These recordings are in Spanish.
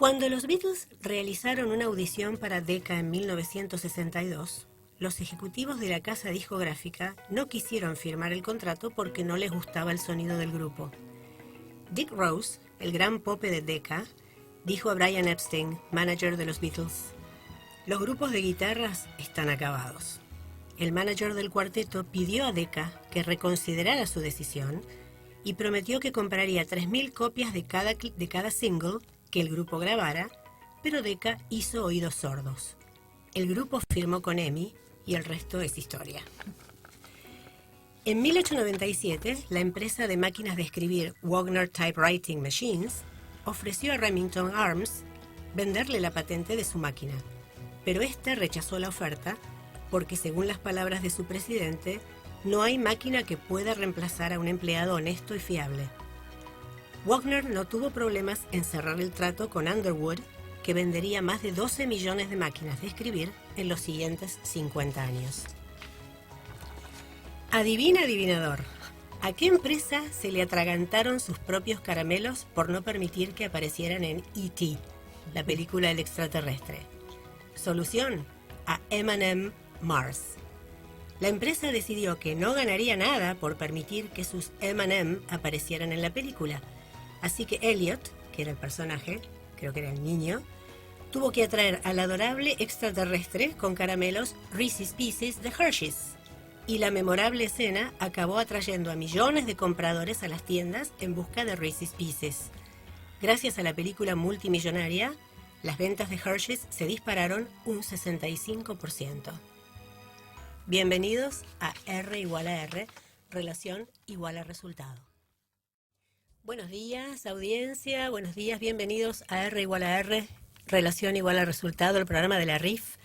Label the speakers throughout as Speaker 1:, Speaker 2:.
Speaker 1: Cuando los Beatles realizaron una audición para Decca en 1962, los ejecutivos de la casa discográfica no quisieron firmar el contrato porque no les gustaba el sonido del grupo. Dick Rose, el gran pope de Decca, dijo a Brian Epstein, manager de los Beatles: "Los grupos de guitarras están acabados". El manager del cuarteto pidió a Decca que reconsiderara su decisión y prometió que compraría 3.000 copias de cada single que el grupo grabara, pero Decca hizo oídos sordos. El grupo firmó con EMI y el resto es historia. En 1897, la empresa de máquinas de escribir Wagner Typewriting Machines ofreció a Remington Arms venderle la patente de su máquina, pero este rechazó la oferta porque, según las palabras de su presidente, no hay máquina que pueda reemplazar a un empleado honesto y fiable. Wagner no tuvo problemas en cerrar el trato con Underwood, que vendería más de 12 millones de máquinas de escribir en los siguientes 50 años. Adivina, adivinador, ¿a qué empresa se le atragantaron sus propios caramelos por no permitir que aparecieran en E.T., la película del extraterrestre? Solución: a M&M Mars. La empresa decidió que no ganaría nada por permitir que sus M&M aparecieran en la película, así que Elliot, que era el personaje, creo que era el niño, tuvo que atraer al adorable extraterrestre con caramelos Reese's Pieces de Hershey's. Y la memorable escena acabó atrayendo a millones de compradores a las tiendas en busca de Reese's Pieces. Gracias a la película multimillonaria, las ventas de Hershey's se dispararon un 65%. Bienvenidos a R igual a R, relación igual a resultado. Buenos días, audiencia, buenos días, bienvenidos a R igual a R, relación igual a resultado, el programa de la RIF.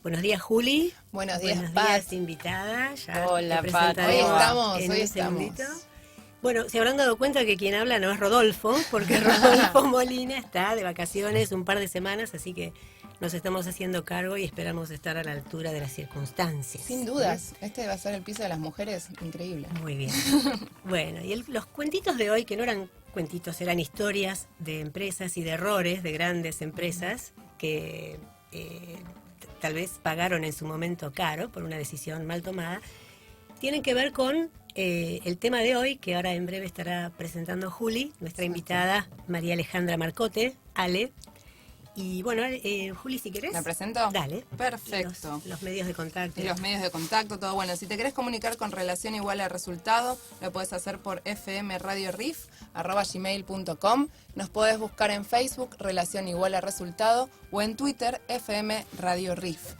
Speaker 1: Buenos días, Juli.
Speaker 2: Buenos días,
Speaker 1: Buenos
Speaker 2: Pat.
Speaker 1: días, invitada. Ya
Speaker 3: Hola,
Speaker 1: te
Speaker 3: Pat.
Speaker 1: presentaremos en
Speaker 2: Hoy
Speaker 1: un
Speaker 2: estamos.
Speaker 1: segundito. Bueno, se habrán dado cuenta que quien habla no es Rodolfo, porque Rodolfo Molina está de vacaciones un par de semanas, así que nos estamos haciendo cargo y esperamos estar a la altura de las circunstancias.
Speaker 2: Sin dudas, este va a ser el piso de las mujeres, increíble.
Speaker 1: Muy bien. Bueno, y los cuentitos de hoy, que no eran cuentitos, eran historias de empresas y de errores de grandes empresas que tal vez pagaron en su momento caro por una decisión mal tomada, tienen que ver con el tema de hoy, que ahora en breve estará presentando Juli, nuestra invitada María Alejandra Marcote, Ale. Y bueno, Juli, si querés.
Speaker 2: ¿La presento?
Speaker 1: Dale.
Speaker 2: Perfecto.
Speaker 1: Los medios de contacto.
Speaker 2: Y los medios de contacto, todo bueno. Si te querés comunicar con relación igual a resultado, lo podés hacer por fmradiorif@gmail.com. Nos podés buscar en Facebook, relación igual a resultado, o en Twitter, FM Radio Rif.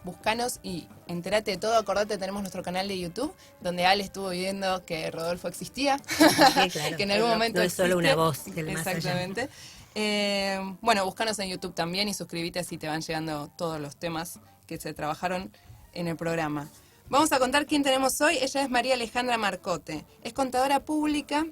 Speaker 2: Búscanos y entérate de todo. Acordate, tenemos nuestro canal de YouTube, donde Ale estuvo viendo que Rodolfo existía.
Speaker 1: Sí, claro.
Speaker 2: Que en algún momento
Speaker 1: no es solo
Speaker 2: existe.
Speaker 1: una voz del más allá.
Speaker 2: Exactamente. Bueno, búscanos en YouTube también y suscríbete, así te van llegando todos los temas que se trabajaron en el programa. Vamos a contar quién tenemos hoy. Ella es María Alejandra Marcote. Es contadora pública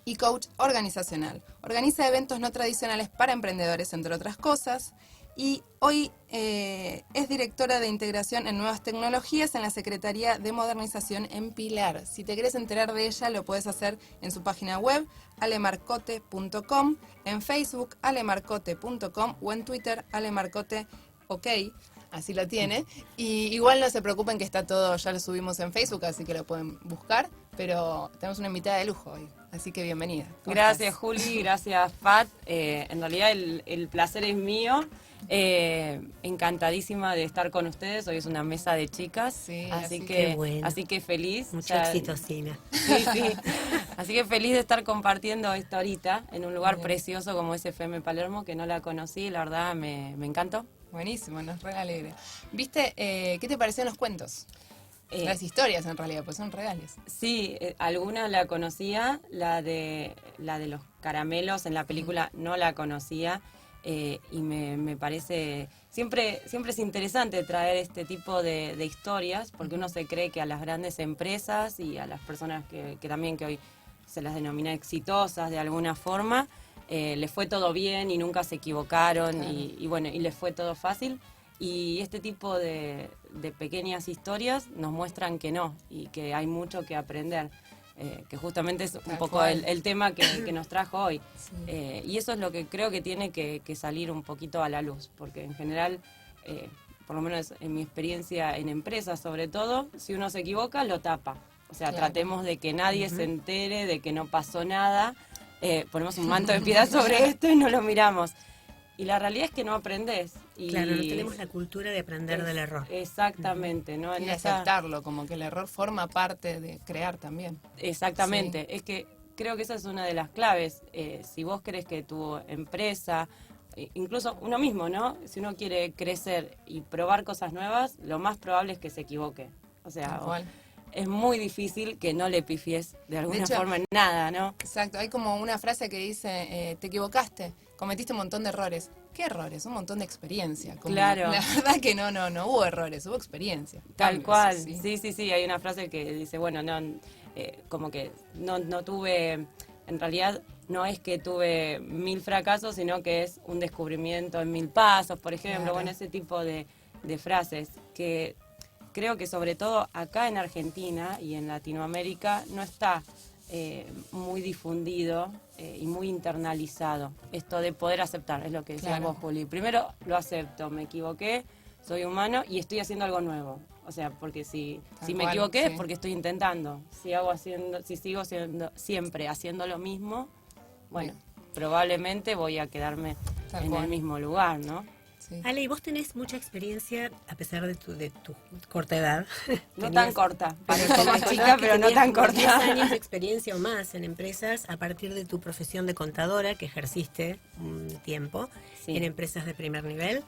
Speaker 2: y coach organizacional. Organiza eventos no tradicionales para emprendedores, entre otras cosas. Y hoy es directora de integración en nuevas tecnologías en la Secretaría de Modernización en Pilar. Si te querés enterar de ella, lo puedes hacer en su página web, alemarcote.com, en Facebook, alemarcote.com, o en Twitter, alemarcote, ok, así lo tiene. Y igual no se preocupen que está todo, ya lo subimos en Facebook, así que lo pueden buscar, pero tenemos una invitada de lujo hoy, así que bienvenida.
Speaker 3: Gracias, Juli, gracias, Pat. En realidad el placer es mío. Encantadísima de estar con ustedes. Hoy es una mesa de chicas,
Speaker 2: Sí,
Speaker 3: así
Speaker 2: así
Speaker 3: que
Speaker 1: bueno.
Speaker 3: así que feliz.
Speaker 1: Mucho éxito, Sina.
Speaker 3: Sí, sí. Así que feliz de estar compartiendo esto ahorita en un lugar
Speaker 2: Bien.
Speaker 3: precioso como es FM Palermo, que no la conocí, la verdad me encantó.
Speaker 2: Buenísimo, nos re alegra. ¿Viste qué te parecieron los cuentos? Las historias en realidad, pues son reales.
Speaker 3: Sí, alguna la conocía, la de los caramelos en la película no la conocía. Y me parece, siempre es interesante traer este tipo de historias, porque uno se cree que a las grandes empresas y a las personas que también que hoy se las denomina exitosas de alguna forma, les fue todo bien y nunca se equivocaron.
Speaker 2: Claro.
Speaker 3: y bueno, y les fue todo fácil. Y este tipo de pequeñas historias nos muestran que no, y que hay mucho que aprender. que justamente es un
Speaker 2: Tal
Speaker 3: poco
Speaker 2: cual.
Speaker 3: el tema que nos trajo hoy.
Speaker 2: Sí.
Speaker 3: Y eso es lo que creo que tiene que salir un poquito a la luz, porque en general, por lo menos en mi experiencia en empresas sobre todo, si uno se equivoca, lo tapa. O sea,
Speaker 2: Claro.
Speaker 3: tratemos de que nadie se entere, de que no pasó nada, ponemos un manto de piedad sobre esto y no lo miramos. Y la realidad es que no aprendes. Y
Speaker 1: Claro, no tenemos la cultura de aprender del error.
Speaker 3: Exactamente, ¿no?
Speaker 2: Y
Speaker 3: En
Speaker 2: de
Speaker 3: esa-
Speaker 2: aceptarlo, como que el error forma parte de crear también.
Speaker 3: Exactamente, es que creo que esa es una de las claves. Si vos querés que tu empresa, incluso uno mismo, ¿no? Si uno quiere crecer y probar cosas nuevas, lo más probable es que se equivoque. O sea,
Speaker 2: Tal cual.
Speaker 3: es muy difícil que no le pifies de alguna
Speaker 2: hecho,
Speaker 3: forma en nada, ¿no?
Speaker 2: Exacto, hay como una frase que dice, te equivocaste, cometiste un montón de errores. ¿Qué errores? Un montón de experiencia. Como,
Speaker 3: Claro.
Speaker 2: La verdad que no hubo errores, hubo experiencia.
Speaker 3: Tal
Speaker 2: Cambios,
Speaker 3: cual,
Speaker 2: sí.
Speaker 3: sí, hay una frase que dice, bueno, no, como que no tuve, en realidad no es que tuve 1000 fracasos, sino que es un descubrimiento en 1000 pasos, por ejemplo,
Speaker 2: Claro.
Speaker 3: bueno, ese tipo de frases que creo que sobre todo acá en Argentina y en Latinoamérica no está muy difundido y muy internalizado esto de poder aceptar, es lo que decías
Speaker 2: Claro.
Speaker 3: vos, Juli. Primero lo acepto, me equivoqué, soy humano y estoy haciendo algo nuevo. O sea, porque si
Speaker 2: Tal
Speaker 3: me
Speaker 2: cual,
Speaker 3: equivoqué
Speaker 2: sí.
Speaker 3: es porque estoy intentando. Si sigo siempre haciendo lo mismo, bueno, probablemente voy a quedarme
Speaker 2: Tal
Speaker 3: en
Speaker 2: cual.
Speaker 3: el mismo lugar, ¿no?
Speaker 2: Sí.
Speaker 1: Ale, y vos tenés mucha experiencia, a pesar de tu corta edad.
Speaker 3: No
Speaker 1: Tenías-
Speaker 3: tan corta, parezco más
Speaker 1: Recordás
Speaker 3: chica,
Speaker 1: que
Speaker 3: pero no
Speaker 1: tenías
Speaker 3: tan
Speaker 1: como 10
Speaker 3: corta.
Speaker 1: años de experiencia o más en empresas a partir de tu profesión de contadora que ejerciste un tiempo
Speaker 3: Sí.
Speaker 1: en empresas de primer nivel.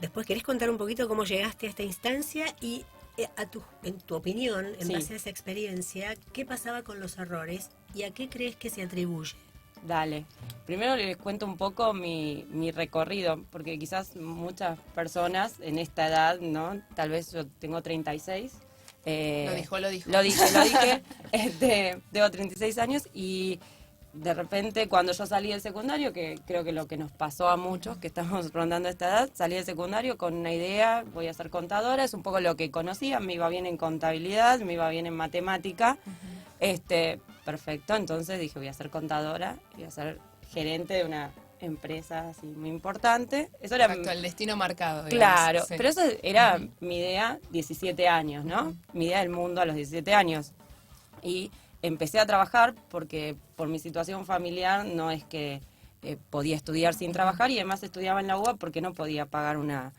Speaker 1: Después, ¿querés contar un poquito cómo llegaste a esta instancia y en tu opinión, en
Speaker 3: Sí.
Speaker 1: base a esa experiencia, qué pasaba con los errores y a qué crees que se atribuye?
Speaker 3: Dale. Primero les cuento un poco mi recorrido, porque quizás muchas personas en esta edad, ¿no? Tal vez yo tengo 36.
Speaker 2: Lo dijo.
Speaker 3: Lo dije. Tengo 36 años y de repente cuando yo salí del secundario, que creo que lo que nos pasó a muchos que estamos rondando esta edad, salí del secundario con una idea, voy a ser contadora, es un poco lo que conocía, me iba bien en contabilidad, me iba bien en matemática. Perfecto, entonces dije voy a ser contadora, voy a ser gerente de una empresa así muy importante. Eso era
Speaker 2: Exacto, el destino marcado. Digamos.
Speaker 3: claro,
Speaker 2: Sí.
Speaker 3: pero eso era mi idea, 17 años, ¿no? Mi idea del mundo a los 17 años. Y empecé a trabajar porque por mi situación familiar no es que podía estudiar sin trabajar y además estudiaba en la UBA porque no podía pagar una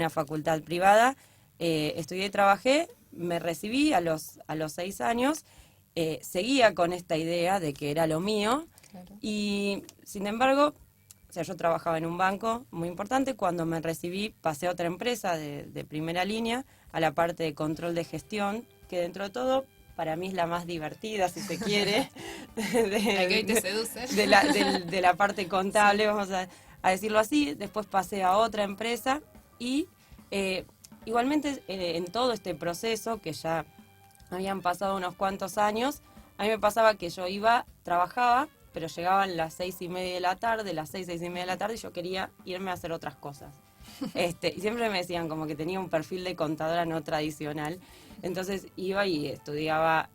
Speaker 3: facultad privada. Estudié y trabajé, me recibí a los 6 años, seguía con esta idea de que era lo mío
Speaker 2: Claro.
Speaker 3: y sin embargo, o sea, yo trabajaba en un banco muy importante, cuando me recibí pasé a otra empresa de primera línea, a la parte de control de gestión, que dentro de todo para mí es la más divertida, si se quiere,
Speaker 2: La que hoy te seduce.
Speaker 3: de la parte contable, vamos a decirlo así. Después pasé a otra empresa y igualmente en todo este proceso, que ya habían pasado unos cuantos años, a mí me pasaba que yo trabajaba, pero llegaban las 6:30 de la tarde, las 6:30 de la tarde, y yo quería irme a hacer otras cosas. Y siempre me decían como que tenía un perfil de contadora no tradicional. Entonces iba y estudiaba,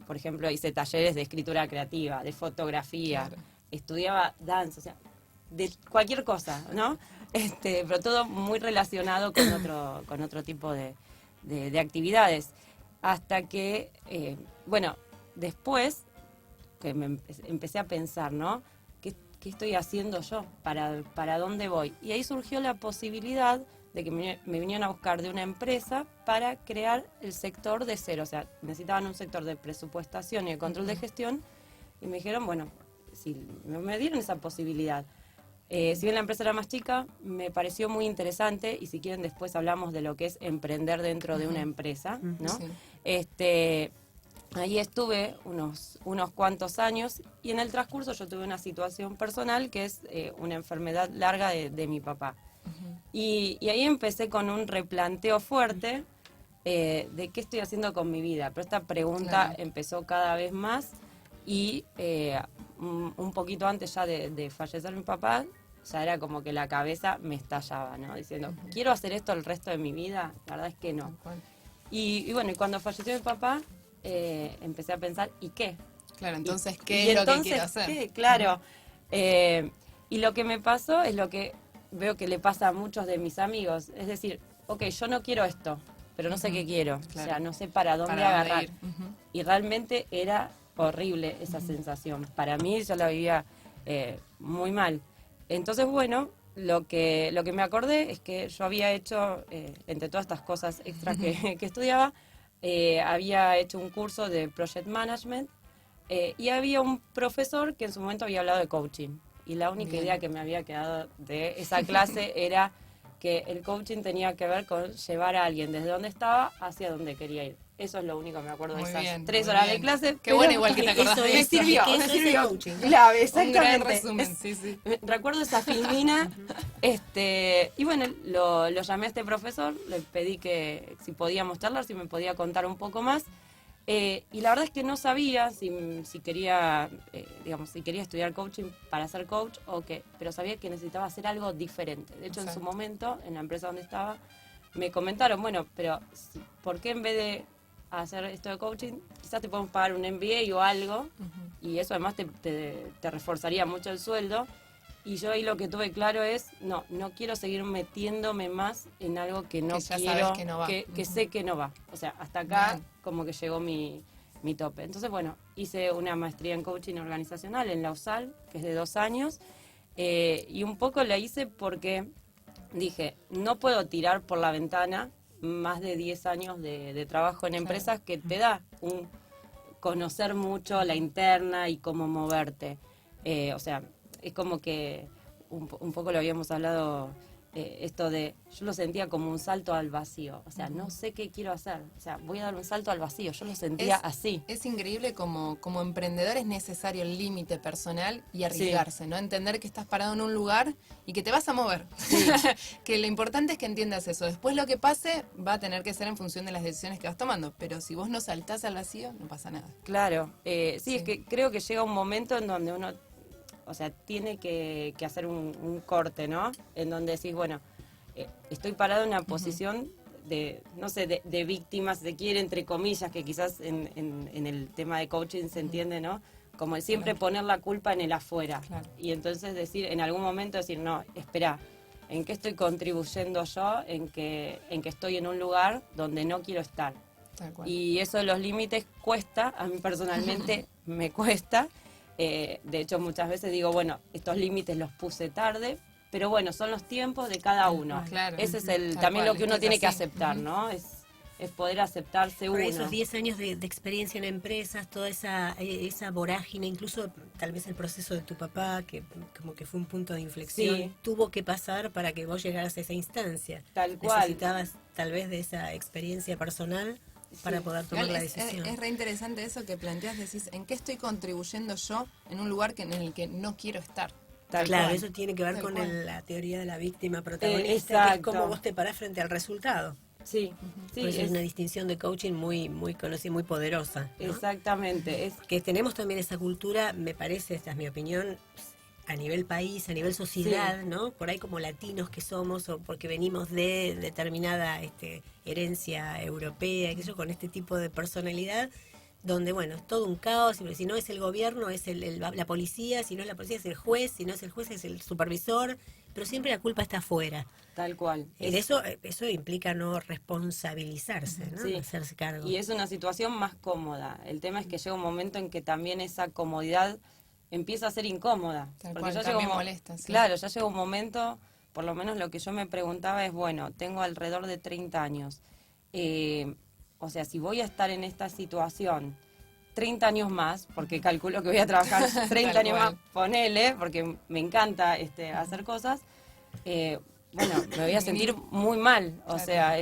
Speaker 3: por ejemplo, hice talleres de escritura creativa, de fotografía,
Speaker 2: Claro.
Speaker 3: estudiaba danza, o sea, de cualquier cosa, ¿no? Pero todo muy relacionado con otro tipo de actividades. Hasta que, bueno, después que empecé a pensar, ¿no? ¿Qué estoy haciendo yo? ¿Para dónde voy? Y ahí surgió la posibilidad de que me vinieron a buscar de una empresa para crear el sector de cero. O sea, necesitaban un sector de presupuestación y de control de gestión. Y me dijeron, bueno, si me dieron esa posibilidad. Si bien la empresa era más chica, me pareció muy interesante. Y si quieren, después hablamos de lo que es emprender dentro de una empresa, ¿no?
Speaker 2: Sí.
Speaker 3: Ahí estuve unos cuantos años y en el transcurso yo tuve una situación personal que es una enfermedad larga de mi papá. Y ahí empecé con un replanteo fuerte de qué estoy haciendo con mi vida. Pero esta pregunta empezó cada vez más y un poquito antes ya de fallecer mi papá, ya era como que la cabeza me estallaba, ¿no? Diciendo, ¿quiero hacer esto el resto de mi vida? La verdad es que no.
Speaker 2: Tal cual.
Speaker 3: Y bueno, y cuando falleció mi papá, empecé a pensar, ¿y qué?
Speaker 2: Claro, entonces,
Speaker 3: Y
Speaker 2: ¿qué es lo que
Speaker 3: entonces,
Speaker 2: quiero hacer?
Speaker 3: ¿qué? Claro. Y lo que me pasó es lo que veo que le pasa a muchos de mis amigos. Es decir, ok, yo no quiero esto, pero no sé qué quiero.
Speaker 2: Claro.
Speaker 3: O sea, no sé para dónde
Speaker 2: Para dónde
Speaker 3: agarrar.
Speaker 2: ir.
Speaker 3: Y realmente era horrible esa sensación. Para mí yo la vivía muy mal. Entonces, bueno, lo que me acordé es que yo había hecho, entre todas estas cosas extras que estudiaba, había hecho un curso de Project Management y había un profesor que en su momento había hablado de coaching. Y la única
Speaker 2: Bien.
Speaker 3: idea que me había quedado de esa clase era que el coaching tenía que ver con llevar a alguien desde donde estaba hacia donde quería ir. Eso es lo único que me acuerdo de
Speaker 2: Muy
Speaker 3: esas
Speaker 2: bien,
Speaker 3: 3
Speaker 2: muy
Speaker 3: horas
Speaker 2: bien.
Speaker 3: de clase.
Speaker 2: Qué bueno igual que te acordás
Speaker 1: Eso
Speaker 2: de
Speaker 3: Me
Speaker 1: es,
Speaker 2: eso.
Speaker 3: sirvió,
Speaker 1: que
Speaker 3: me
Speaker 1: eso es el
Speaker 3: sirvió.
Speaker 1: coaching.
Speaker 3: Clave,
Speaker 2: Un gran
Speaker 3: exactamente.
Speaker 2: resumen, sí, sí.
Speaker 3: Recuerdo esa filmina, y bueno, lo llamé a este profesor, le pedí que si podía mostrarla, si me podía contar un poco más. Y la verdad es que no sabía si quería, digamos, si quería estudiar coaching para ser coach o qué, pero sabía que necesitaba hacer algo diferente. De hecho, en su
Speaker 2: Exacto.
Speaker 3: momento, en la empresa donde estaba, me comentaron, bueno, pero ¿por qué en vez de hacer esto de coaching, quizás te podemos pagar un MBA o algo? Y eso además te reforzaría mucho el sueldo. Y yo ahí lo que tuve claro es, no quiero seguir metiéndome más en algo que no
Speaker 2: Que ya
Speaker 3: quiero,
Speaker 2: sabes que no va.
Speaker 3: que sé que no va. O sea, hasta acá
Speaker 2: Bien.
Speaker 3: como que llegó mi tope. Entonces, bueno, hice una maestría en coaching organizacional en la USAL, que es de 2 años, y un poco la hice porque dije, no puedo tirar por la ventana más de 10 años de trabajo en empresas que te da un conocer mucho la interna y cómo moverte. O sea, es como que un poco lo habíamos hablado, esto de, yo lo sentía como un salto al vacío. O sea, no sé qué quiero hacer. O sea, voy a dar un salto al vacío. Yo lo sentía así.
Speaker 2: Es increíble como emprendedor es necesario el límite personal y arriesgarse, ¿no? Entender que estás parado en un lugar y que te vas a mover. Que lo importante es que entiendas eso. Después lo que pase va a tener que ser en función de las decisiones que vas tomando. Pero si vos no saltás al vacío, no pasa nada.
Speaker 3: Claro. Sí, es que creo que llega un momento en donde uno, o sea, tiene que hacer un corte, ¿no? En donde decís, bueno, estoy parado en una posición de, no sé, de víctima, si se quiere, entre comillas, que quizás en el tema de coaching se entiende, ¿no? Como el siempre poner la culpa en el afuera.
Speaker 2: Claro.
Speaker 3: Y entonces decir, en algún momento decir, no, espera, ¿en qué estoy contribuyendo yo? En que estoy en un lugar donde no quiero estar.
Speaker 2: Tal cual.
Speaker 3: Y eso de los límites cuesta, a mí personalmente me cuesta. De hecho, muchas veces digo, bueno, estos límites los puse tarde, pero bueno, son los tiempos de cada uno.
Speaker 2: Claro.
Speaker 3: Ese es
Speaker 2: Tal
Speaker 3: también
Speaker 2: cual,
Speaker 3: lo que uno
Speaker 2: es
Speaker 3: tiene que
Speaker 2: así.
Speaker 3: aceptar, ¿no? Es poder aceptarse
Speaker 1: Por
Speaker 3: uno.
Speaker 1: esos 10 años de experiencia en empresas, toda esa vorágine, incluso tal vez el proceso de tu papá, que como que fue un punto de inflexión,
Speaker 3: Sí.
Speaker 1: tuvo que pasar para que vos llegaras a esa instancia.
Speaker 3: Tal cual.
Speaker 1: Necesitabas tal vez de esa experiencia personal para poder tomar
Speaker 2: Igual
Speaker 1: la
Speaker 2: es
Speaker 1: decisión.
Speaker 2: re interesante eso que planteas, decís, ¿en qué estoy contribuyendo yo en un lugar en el que no quiero estar?
Speaker 3: Tal
Speaker 1: Claro,
Speaker 3: cual.
Speaker 1: eso tiene que ver
Speaker 2: Tal
Speaker 1: con
Speaker 2: cual.
Speaker 1: la teoría de la víctima protagonista, que es
Speaker 3: exacto.
Speaker 1: cómo vos te parás frente al resultado.
Speaker 3: Sí, sí,
Speaker 1: Por eso es
Speaker 3: es-
Speaker 1: una distinción de coaching muy, muy conocida, muy poderosa, ¿no?
Speaker 3: exactamente. Es,
Speaker 1: Que tenemos también esa cultura, me parece, esta es mi opinión, a nivel país, a nivel sociedad,
Speaker 3: Sí.
Speaker 1: ¿no? Por ahí como latinos que somos o porque venimos de determinada herencia europea, que yo con este tipo de personalidad, donde, bueno, es todo un caos, y si no es el gobierno, es la policía, si no es la policía, es el juez, si no es el juez, es el supervisor, pero siempre la culpa está afuera.
Speaker 3: tal cual.
Speaker 1: Y eso implica no responsabilizarse, ¿no?
Speaker 3: Sí.
Speaker 1: Hacerse cargo.
Speaker 3: Y es una situación más cómoda. El tema es que llega un momento en que también esa comodidad empieza a ser incómoda.
Speaker 2: Tal
Speaker 3: Porque
Speaker 2: cual,
Speaker 3: ya
Speaker 2: también
Speaker 3: llega
Speaker 2: molesta, sí.
Speaker 3: Claro, ya llega un momento, por lo menos lo que yo me preguntaba es, bueno, tengo alrededor de 30 años. O sea, si voy a estar en esta situación 30 años más, porque calculo que voy a trabajar 30
Speaker 2: Tal
Speaker 3: años
Speaker 2: cual.
Speaker 3: más, ponele, porque me encanta hacer cosas, bueno, me voy a sentir muy mal. O
Speaker 2: Claro.
Speaker 3: sea,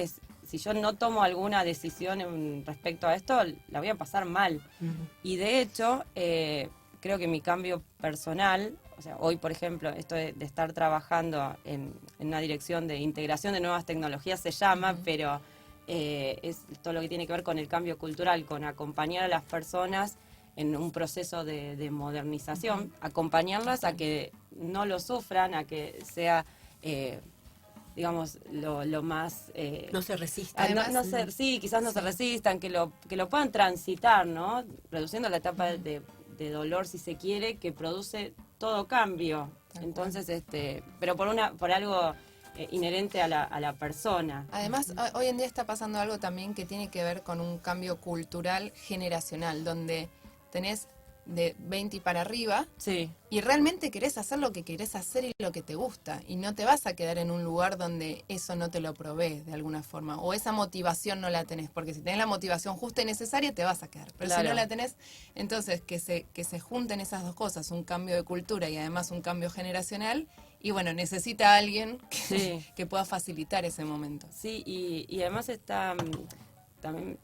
Speaker 3: si yo no tomo alguna decisión respecto a esto, la voy a pasar mal.
Speaker 1: Ujú.
Speaker 3: Y de hecho, creo que mi cambio personal, o sea, hoy por ejemplo, esto de estar trabajando en una dirección de integración de nuevas tecnologías se llama, pero es todo lo que tiene que ver con el cambio cultural, con acompañar a las personas en un proceso de modernización, acompañarlas a que no lo sufran, a que sea digamos, lo más...
Speaker 1: No se resistan.
Speaker 3: sí, quizás no se resistan, que lo puedan transitar, ¿no? Reduciendo la etapa de dolor, si se quiere, que produce todo cambio. Entonces, pero por algo inherente a la persona.
Speaker 2: Además, hoy en día está pasando algo también que tiene que ver con un cambio cultural generacional, donde tenés de 20 y para arriba,
Speaker 3: Sí.
Speaker 2: y realmente querés hacer lo que querés hacer y lo que te gusta, y no te vas a quedar en un lugar donde eso no te lo provee de alguna forma, o esa motivación no la tenés, porque si tenés la motivación justa y necesaria te vas a quedar, pero
Speaker 3: Claro.
Speaker 2: si no la tenés, entonces que se junten esas dos cosas, un cambio de cultura y además un cambio generacional, y bueno, necesita a alguien
Speaker 3: Sí.
Speaker 2: que pueda facilitar ese momento.
Speaker 3: Sí, y además también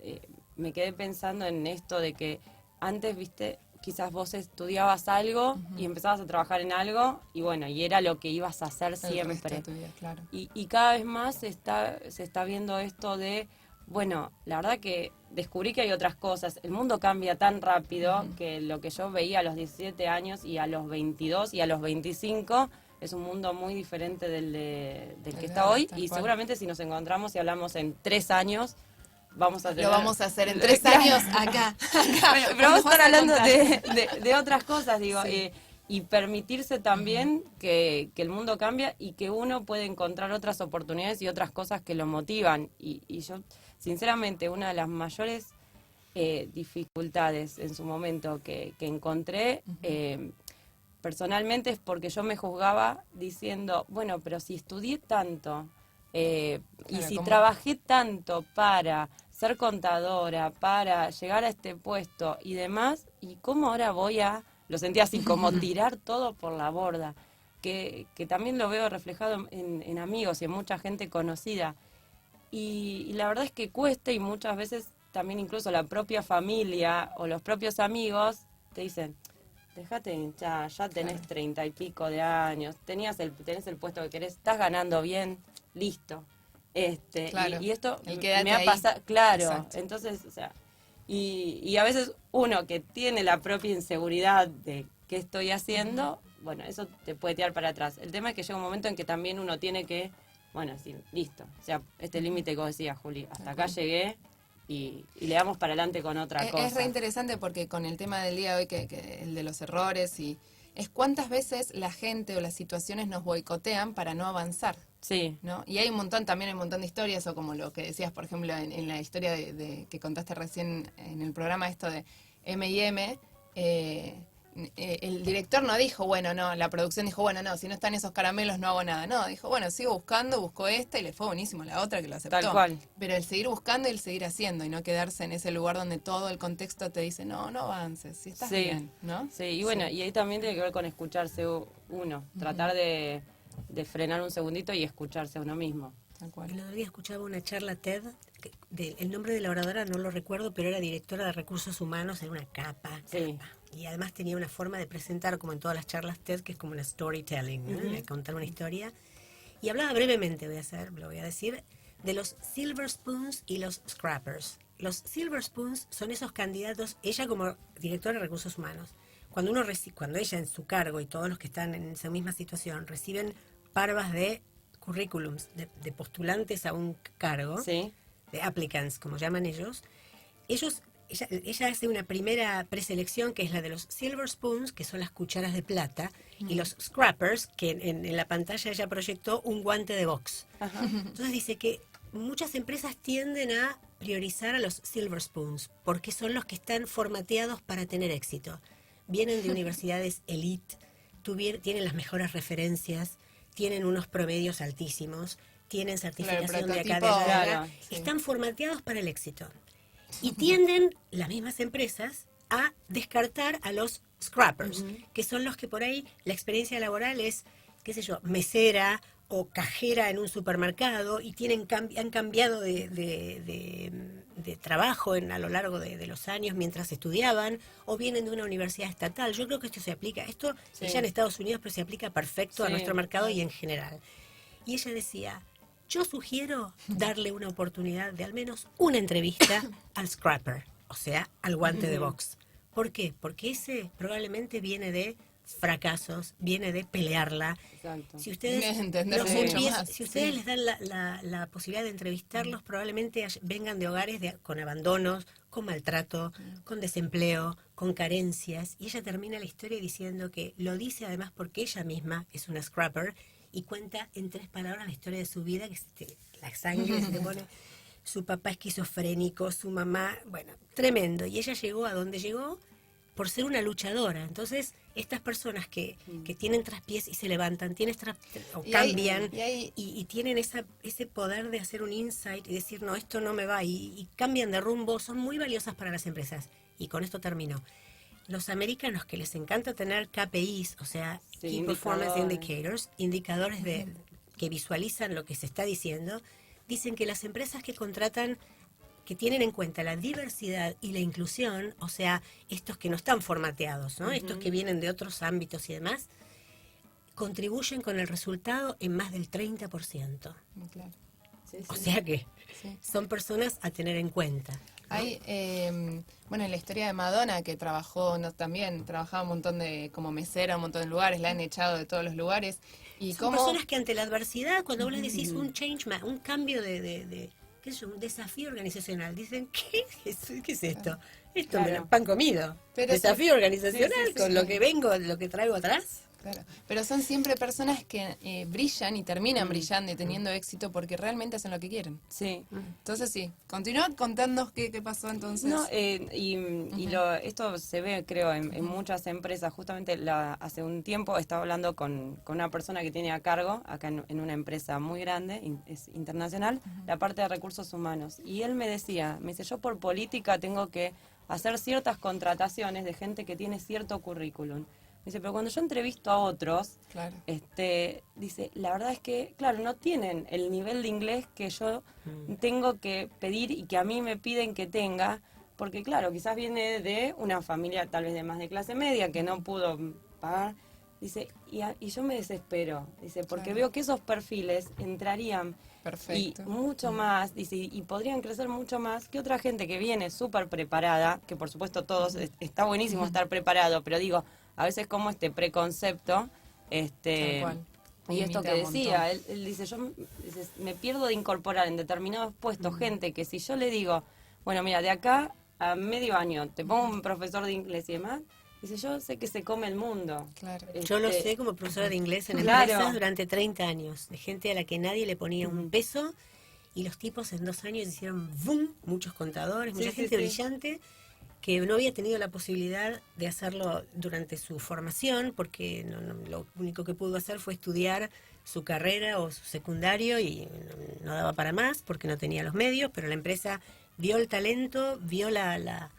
Speaker 3: me quedé pensando en esto de que antes, viste, quizás vos estudiabas algo y empezabas a trabajar en algo y bueno, y era lo que ibas a hacer
Speaker 2: El resto
Speaker 3: siempre.
Speaker 2: de tu vida, claro.
Speaker 3: Y cada vez más se está viendo esto de, bueno, la verdad que descubrí que hay otras cosas. El mundo cambia tan rápido que lo que yo veía a los 17 años y a los 22 y a los 25 es un mundo muy diferente del que está hoy. Y seguramente si nos encontramos y hablamos en 3 años, vamos a tener...
Speaker 2: Lo vamos a hacer en 3 años acá.
Speaker 3: Bueno, pero vamos a estar hablando de otras cosas, digo,
Speaker 2: Sí.
Speaker 3: y permitirse también que el mundo cambia y que uno puede encontrar otras oportunidades y otras cosas que lo motivan. Y yo, sinceramente, una de las mayores dificultades en su momento que encontré personalmente es porque yo me juzgaba diciendo, bueno, pero si estudié tanto y
Speaker 2: Claro,
Speaker 3: si
Speaker 2: ¿cómo?
Speaker 3: trabajé tanto para ser contadora, para llegar a este puesto y demás, ¿y cómo ahora lo sentí así, como tirar todo por la borda? Que también lo veo reflejado en amigos y en mucha gente conocida. Y la verdad es que cuesta y muchas veces también incluso la propia familia o los propios amigos te dicen, déjate hinchar, ya tenés 30 y pico de años, tenés el puesto que querés, estás ganando bien, listo.
Speaker 2: Claro,
Speaker 3: Y esto
Speaker 2: el quédate
Speaker 3: me ha
Speaker 2: ahí.
Speaker 3: pasado, claro,
Speaker 2: Exacto.
Speaker 3: entonces, o sea, y a veces uno que tiene la propia inseguridad de qué estoy haciendo, bueno, eso te puede tirar para atrás. El tema es que llega un momento en que también uno tiene que, bueno, decir, listo, o sea, este límite que vos decías, Juli, hasta acá llegué y le damos para adelante con otra cosa.
Speaker 2: Es re interesante porque con el tema del día de hoy, que el de los errores, y es cuántas veces la gente o las situaciones nos boicotean para no avanzar.
Speaker 3: Sí,
Speaker 2: ¿No? Y hay un montón de historias, o como lo que decías, por ejemplo, en la historia de que contaste recién en el programa, esto de M&M, el director no dijo, bueno, no, la producción dijo, bueno, no, si no están esos caramelos no hago nada. No, dijo, bueno, sigo buscando, buscó esta y le fue buenísimo la otra que lo aceptó.
Speaker 3: Tal cual.
Speaker 2: Pero el seguir buscando y el seguir haciendo y no quedarse en ese lugar donde todo el contexto te dice, no, no avances, si estás
Speaker 3: sí,
Speaker 2: bien, ¿no?
Speaker 3: sí, y bueno, y ahí también tiene que ver con escucharse uno, tratar de frenar un segundito y escucharse a uno mismo.
Speaker 2: Tal cual.
Speaker 1: El otro día escuchaba una charla TED, el nombre de la oradora no lo recuerdo, pero era directora de recursos humanos en una capa.
Speaker 3: Sí.
Speaker 1: Y además tenía una forma de presentar, como en todas las charlas TED, que es como una storytelling, ¿no? De contar una historia. Y hablaba brevemente, lo voy a decir, de los Silver Spoons y los Scrappers. Los Silver Spoons son esos candidatos, ella como directora de recursos humanos, cuando ella en su cargo y todos los que están en esa misma situación reciben parvas de currículums, de postulantes a un cargo,
Speaker 3: Sí,
Speaker 1: de applicants, como llaman ella hace una primera preselección que es la de los Silver Spoons, que son las cucharas de plata, y los Scrappers, que en la pantalla ella proyectó un guante de box. Entonces dice que muchas empresas tienden a priorizar a los Silver Spoons, porque son los que están formateados para tener éxito. Vienen de universidades elite, tienen las mejores referencias, tienen unos promedios altísimos, tienen certificación de
Speaker 2: prototipo,
Speaker 1: acá,
Speaker 3: claro,
Speaker 2: sí.
Speaker 1: están formateados para el éxito. Y tienden las mismas empresas a descartar a los scrappers, que son los que por ahí la experiencia laboral es, qué sé yo, mesera o cajera en un supermercado y han cambiado de trabajo a lo largo de los años mientras estudiaban o vienen de una universidad estatal. Yo creo que esto se aplica,
Speaker 3: Sí.
Speaker 1: ya en Estados Unidos, pero se aplica perfecto a
Speaker 3: Sí.
Speaker 1: nuestro mercado y en general. Y ella decía, yo sugiero darle una oportunidad de al menos una entrevista al scrapper, o sea, al guante de box. ¿Por qué? Porque ese probablemente viene de fracasos, viene de pelearla.
Speaker 3: Exacto.
Speaker 1: Si ustedes,
Speaker 2: Viene de entender
Speaker 1: los
Speaker 2: mucho
Speaker 1: empiezan-
Speaker 2: más,
Speaker 1: si ustedes
Speaker 2: sí.
Speaker 1: les dan la posibilidad de entrevistarlos, probablemente vengan de hogares con abandonos, con maltrato, con desempleo, con carencias, y ella termina la historia diciendo que lo dice además porque ella misma es una scrapper y cuenta en 3 palabras la historia de su vida, que la sangre se te pone, su papá esquizofrénico, su mamá, bueno, tremendo, y ella llegó a donde llegó por ser una luchadora. Entonces, estas personas que tienen traspiés y se levantan, o
Speaker 2: Y hay-
Speaker 1: cambian,
Speaker 2: y hay-
Speaker 1: y tienen ese poder de hacer un insight y decir, no, esto no me va, y cambian de rumbo, son muy valiosas para las empresas. Y con esto termino. Los americanos que les encanta tener KPIs, o sea,
Speaker 3: Sí,
Speaker 1: Key Performance
Speaker 3: indicadores.
Speaker 1: Indicators, indicadores que visualizan lo que se está diciendo, dicen que las empresas que contratan, que tienen en cuenta la diversidad y la inclusión, o sea, estos que no están formateados, ¿no? Estos que vienen de otros ámbitos y demás, contribuyen con el resultado en más del 30%.
Speaker 2: Muy claro.
Speaker 3: Sí,
Speaker 1: O
Speaker 3: sí.
Speaker 1: sea que
Speaker 2: Sí.
Speaker 1: son personas a tener en cuenta.
Speaker 2: Hay, bueno, en la historia de Madonna, que también trabajaba un montón como mesera, un montón de lugares, la han echado de todos los lugares. Y
Speaker 1: Son
Speaker 2: cómo,
Speaker 1: personas que ante la adversidad, cuando vos les decís un cambio qué sé yo, un desafío organizacional, dicen, ¿qué es esto? Esto me
Speaker 3: Claro.
Speaker 1: lo pan comido.
Speaker 2: Pero
Speaker 1: Desafío organizacional
Speaker 2: sí, sí,
Speaker 1: con
Speaker 2: sí.
Speaker 1: lo que vengo, lo que traigo atrás.
Speaker 2: claro, pero son siempre personas que brillan y terminan brillando y teniendo éxito porque realmente hacen lo que quieren.
Speaker 3: Sí.
Speaker 2: Entonces sí, continúa contándonos qué pasó entonces.
Speaker 3: No, esto se ve, creo, en muchas empresas. Justamente hace un tiempo estaba hablando con una persona que tiene a cargo, acá en una empresa muy grande, es internacional, la parte de recursos humanos. Y él me dice, yo por política tengo que hacer ciertas contrataciones de gente que tiene cierto currículum. Dice, pero cuando yo entrevisto a otros,
Speaker 2: Claro.
Speaker 3: dice, la verdad es que, claro, no tienen el nivel de inglés que yo tengo que pedir y que a mí me piden que tenga, porque claro, quizás viene de una familia tal vez de más de clase media que no pudo pagar. Dice, y yo me desespero, dice, porque
Speaker 2: Claro.
Speaker 3: veo que esos perfiles entrarían
Speaker 2: Perfecto.
Speaker 3: y mucho más, dice, y podrían crecer mucho más que otra gente que viene súper preparada, que por supuesto todos, está buenísimo estar preparado, pero digo, a veces como este preconcepto,
Speaker 2: Tal cual.
Speaker 3: y esto
Speaker 2: Limita
Speaker 3: que
Speaker 2: un
Speaker 3: decía,
Speaker 2: montón.
Speaker 3: él dice, dice, me pierdo de incorporar en determinados puestos gente que si yo le digo, bueno, mira, de acá a medio año te pongo un profesor de inglés y demás, dice, yo sé que se come el mundo.
Speaker 2: Claro.
Speaker 1: Yo lo sé como profesora de inglés en
Speaker 3: Claro.
Speaker 1: empresas durante 30 años, de gente a la que nadie le ponía un peso, y los tipos en 2 años hicieron boom, muchos contadores,
Speaker 3: Sí,
Speaker 1: mucha
Speaker 3: sí,
Speaker 1: gente
Speaker 3: sí.
Speaker 1: brillante, que no había tenido la posibilidad de hacerlo durante su formación, porque lo único que pudo hacer fue estudiar su carrera o su secundario y no daba para más porque no tenía los medios, pero la empresa vio el talento, vio la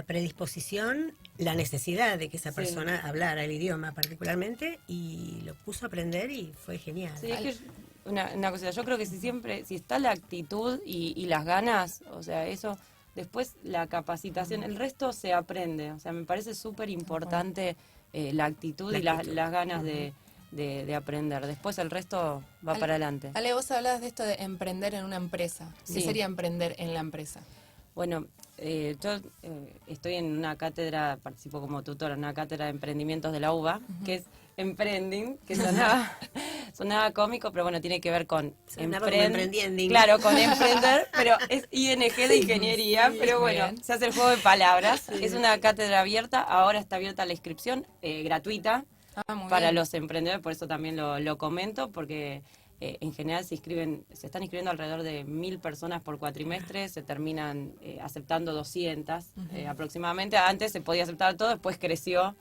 Speaker 1: predisposición, la necesidad de que esa
Speaker 3: Sí.
Speaker 1: persona hablara el idioma particularmente, y lo puso a aprender y fue genial.
Speaker 3: Sí, es que una cosa, yo creo que si está la actitud y las ganas, o sea, eso, después la capacitación, el resto se aprende, o sea, me parece súper importante la actitud
Speaker 1: La
Speaker 3: y
Speaker 1: actitud.
Speaker 3: las ganas de aprender. Después el resto va
Speaker 2: Ale-
Speaker 3: para adelante.
Speaker 2: Ale, vos hablabas de esto de emprender en una empresa. ¿Qué
Speaker 3: Sí.
Speaker 2: sería emprender en la empresa?
Speaker 3: Bueno, yo estoy en una cátedra, participo como tutora en una cátedra de emprendimientos de la UBA, que es Emprending, que sonaba cómico, pero bueno, tiene que ver con
Speaker 1: Sonaba como emprendiending.
Speaker 3: Claro, con emprender, pero es ING de ingeniería, pero bueno,
Speaker 2: bien.
Speaker 3: se hace el juego de palabras. Es una cátedra abierta, ahora está abierta la inscripción, gratuita,
Speaker 2: Ah, muy
Speaker 3: para
Speaker 2: bien.
Speaker 3: los emprendedores, por eso también lo comento, porque en general se están inscribiendo alrededor de 1000 personas por cuatrimestre, se terminan aceptando 200 aproximadamente. Antes se podía aceptar todo, después creció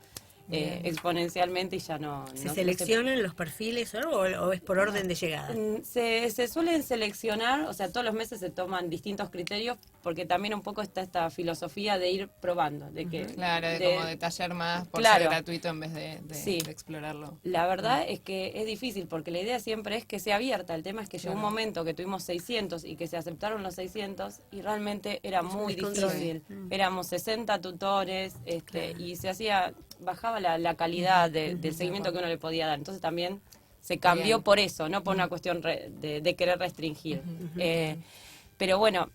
Speaker 3: exponencialmente y ya no
Speaker 1: ¿Se
Speaker 3: no- no
Speaker 1: seleccionan los perfiles o es por orden de llegada?
Speaker 3: se suelen seleccionar, o sea, todos los meses se toman distintos criterios, porque también un poco está esta filosofía de ir probando, de que
Speaker 2: Claro, como detallar más por
Speaker 3: Claro.
Speaker 2: ser gratuito en vez de
Speaker 3: Sí.
Speaker 2: explorarlo.
Speaker 3: La verdad es que es difícil, porque la idea siempre es que sea abierta. El tema es que llegó un
Speaker 2: Claro.
Speaker 3: momento que tuvimos 600 y que se aceptaron los 600 y realmente era muy
Speaker 1: descontrol.
Speaker 3: difícil. Éramos 60 tutores y bajaba la calidad del seguimiento que uno le podía dar. Entonces también se cambió
Speaker 2: Bien.
Speaker 3: por eso, no por una cuestión de querer restringir. Pero bueno,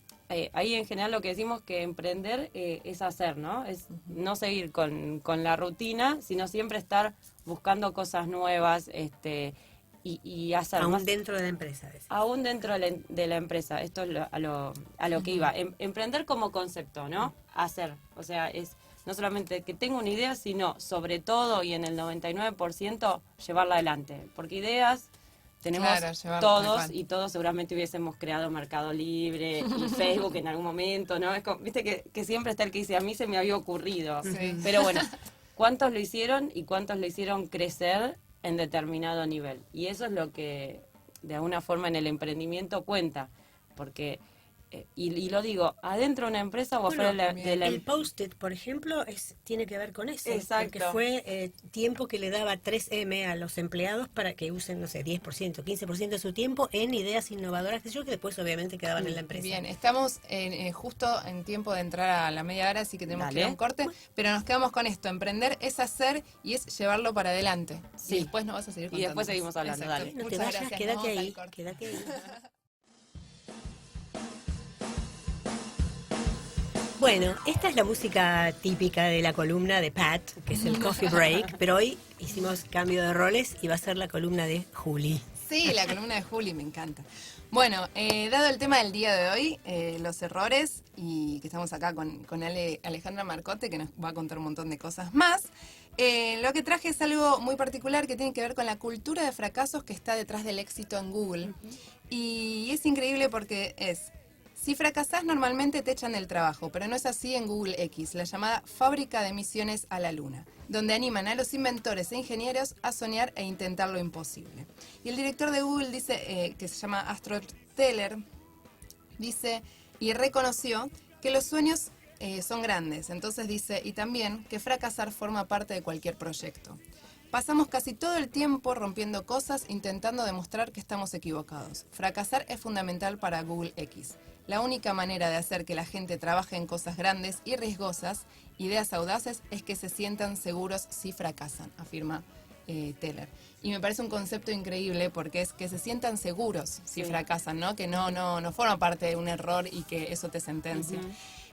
Speaker 3: ahí en general lo que decimos que emprender es hacer, ¿no? Es no seguir con la rutina, sino siempre estar buscando cosas nuevas, y hacer
Speaker 1: Aún
Speaker 3: más.
Speaker 1: dentro de la empresa. Decís.
Speaker 3: Aún dentro de la empresa, esto es a lo que iba. Emprender como concepto, ¿no? Hacer, o sea, es no solamente que tenga una idea, sino sobre todo y en el 99% llevarla adelante. Porque ideas tenemos
Speaker 2: Claro, llevarla, tal
Speaker 3: todos
Speaker 2: cual.
Speaker 3: y todos seguramente hubiésemos creado Mercado Libre y Facebook en algún momento, ¿no? Es como, viste que siempre está el que dice, a mí se me había ocurrido.
Speaker 2: Sí.
Speaker 3: Pero bueno, ¿cuántos lo hicieron y cuántos lo hicieron crecer en determinado nivel? Y eso es lo que de alguna forma en el emprendimiento cuenta, porque y lo digo, adentro de una empresa o
Speaker 1: Bueno,
Speaker 3: afuera de la
Speaker 1: el post-it, por ejemplo, tiene que ver con eso.
Speaker 3: Exacto.
Speaker 1: Porque fue tiempo que le daba 3M a los empleados para que usen, no sé, 10%, 15% de su tiempo en ideas innovadoras que después obviamente quedaban en la empresa.
Speaker 2: Bien, estamos justo en tiempo de entrar a la media hora, así que tenemos que ir a
Speaker 3: Dale.
Speaker 2: un corte, pero nos quedamos con esto. Emprender es hacer y es llevarlo para adelante.
Speaker 3: Sí.
Speaker 2: Y después nos vas a seguir
Speaker 3: Y
Speaker 2: contando.
Speaker 3: después seguimos hablando,
Speaker 2: Exacto.
Speaker 3: dale.
Speaker 1: No te
Speaker 2: Muchas
Speaker 1: vayas,
Speaker 2: gracias.
Speaker 1: quédate
Speaker 2: Nos vamos
Speaker 1: ahí,
Speaker 2: al corte.
Speaker 1: quédate ahí. Bueno, esta es la música típica de la columna de Pat, que es el Coffee Break, pero hoy hicimos cambio de roles y va a ser la columna de Juli.
Speaker 2: Sí, la columna de Juli, me encanta. Bueno, dado el tema del día de hoy, los errores, y que estamos acá con Alejandra Marcote, que nos va a contar un montón de cosas más, lo que traje es algo muy particular que tiene que ver con la cultura de fracasos que está detrás del éxito en Google. Y es increíble porque si fracasás normalmente te echan del trabajo, pero no es así en Google X, la llamada fábrica de misiones a la luna, donde animan a los inventores e ingenieros a soñar e intentar lo imposible. Y el director de Google dice, que se llama Astro Teller, dice y reconoció que los sueños son grandes, entonces dice, y también que fracasar forma parte de cualquier proyecto. Pasamos casi todo el tiempo rompiendo cosas intentando demostrar que estamos equivocados. Fracasar es fundamental para Google X. La única manera de hacer que la gente trabaje en cosas grandes y riesgosas, ideas audaces, es que se sientan seguros si fracasan, afirma Teller. Y me parece un concepto increíble porque es que se sientan seguros si fracasan, ¿no? Que no forma parte de un error y que eso te sentencia.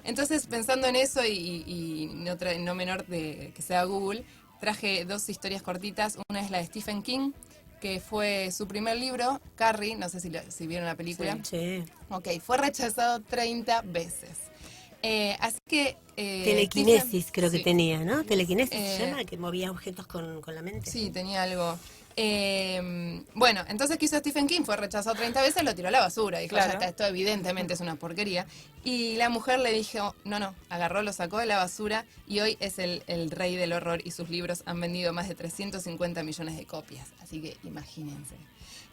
Speaker 2: Entonces, pensando en eso y no menor de que sea Google, traje dos historias cortitas. Una es la de Stephen King, que fue su primer libro, Carrie, no sé si vieron la película.
Speaker 1: Sí.
Speaker 2: Ok, fue rechazado 30 veces. Así que...
Speaker 1: Telequinesis creo que
Speaker 2: sí.
Speaker 1: tenía, ¿no? Telequinesis se llama, que movía objetos con la mente.
Speaker 2: Sí, tenía algo. Bueno, entonces, ¿qué hizo Stephen King? Fue rechazado 30 veces, lo tiró a la basura. Dijo,
Speaker 3: Claro.
Speaker 2: ya está, esto evidentemente es una porquería. Y la mujer le dijo, no, agarró, lo sacó de la basura y hoy es el rey del horror y sus libros han vendido más de 350 millones de copias. Así que imagínense.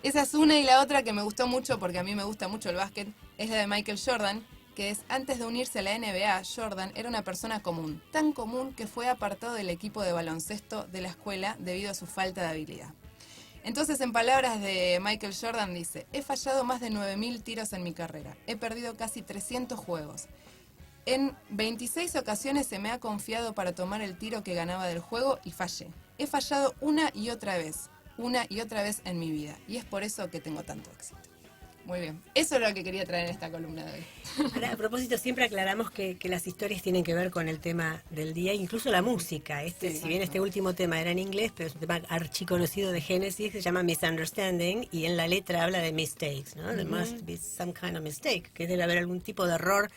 Speaker 2: Esa es una, y la otra que me gustó mucho, porque a mí me gusta mucho el básquet, es la de Michael Jordan, que es, antes de unirse a la NBA, Jordan era una persona común, tan común que fue apartado del equipo de baloncesto de la escuela debido a su falta de habilidad. Entonces, en palabras de Michael Jordan, dice, he fallado más de 9.000 tiros en mi carrera, he perdido casi 300 juegos. En 26 ocasiones se me ha confiado para tomar el tiro que ganaba del juego y fallé. He fallado una y otra vez en mi vida, y es por eso que tengo tanto éxito. Muy bien, eso era lo que quería traer en esta columna de hoy.
Speaker 1: Ahora, a propósito, siempre aclaramos que las historias tienen que ver con el tema del día, incluso la música. Si bien este último tema era en inglés, pero es un tema archiconocido de Genesis, que se llama Misunderstanding, y en la letra habla de mistakes, ¿no? There must be some kind of mistake, que debe haber algún tipo de error.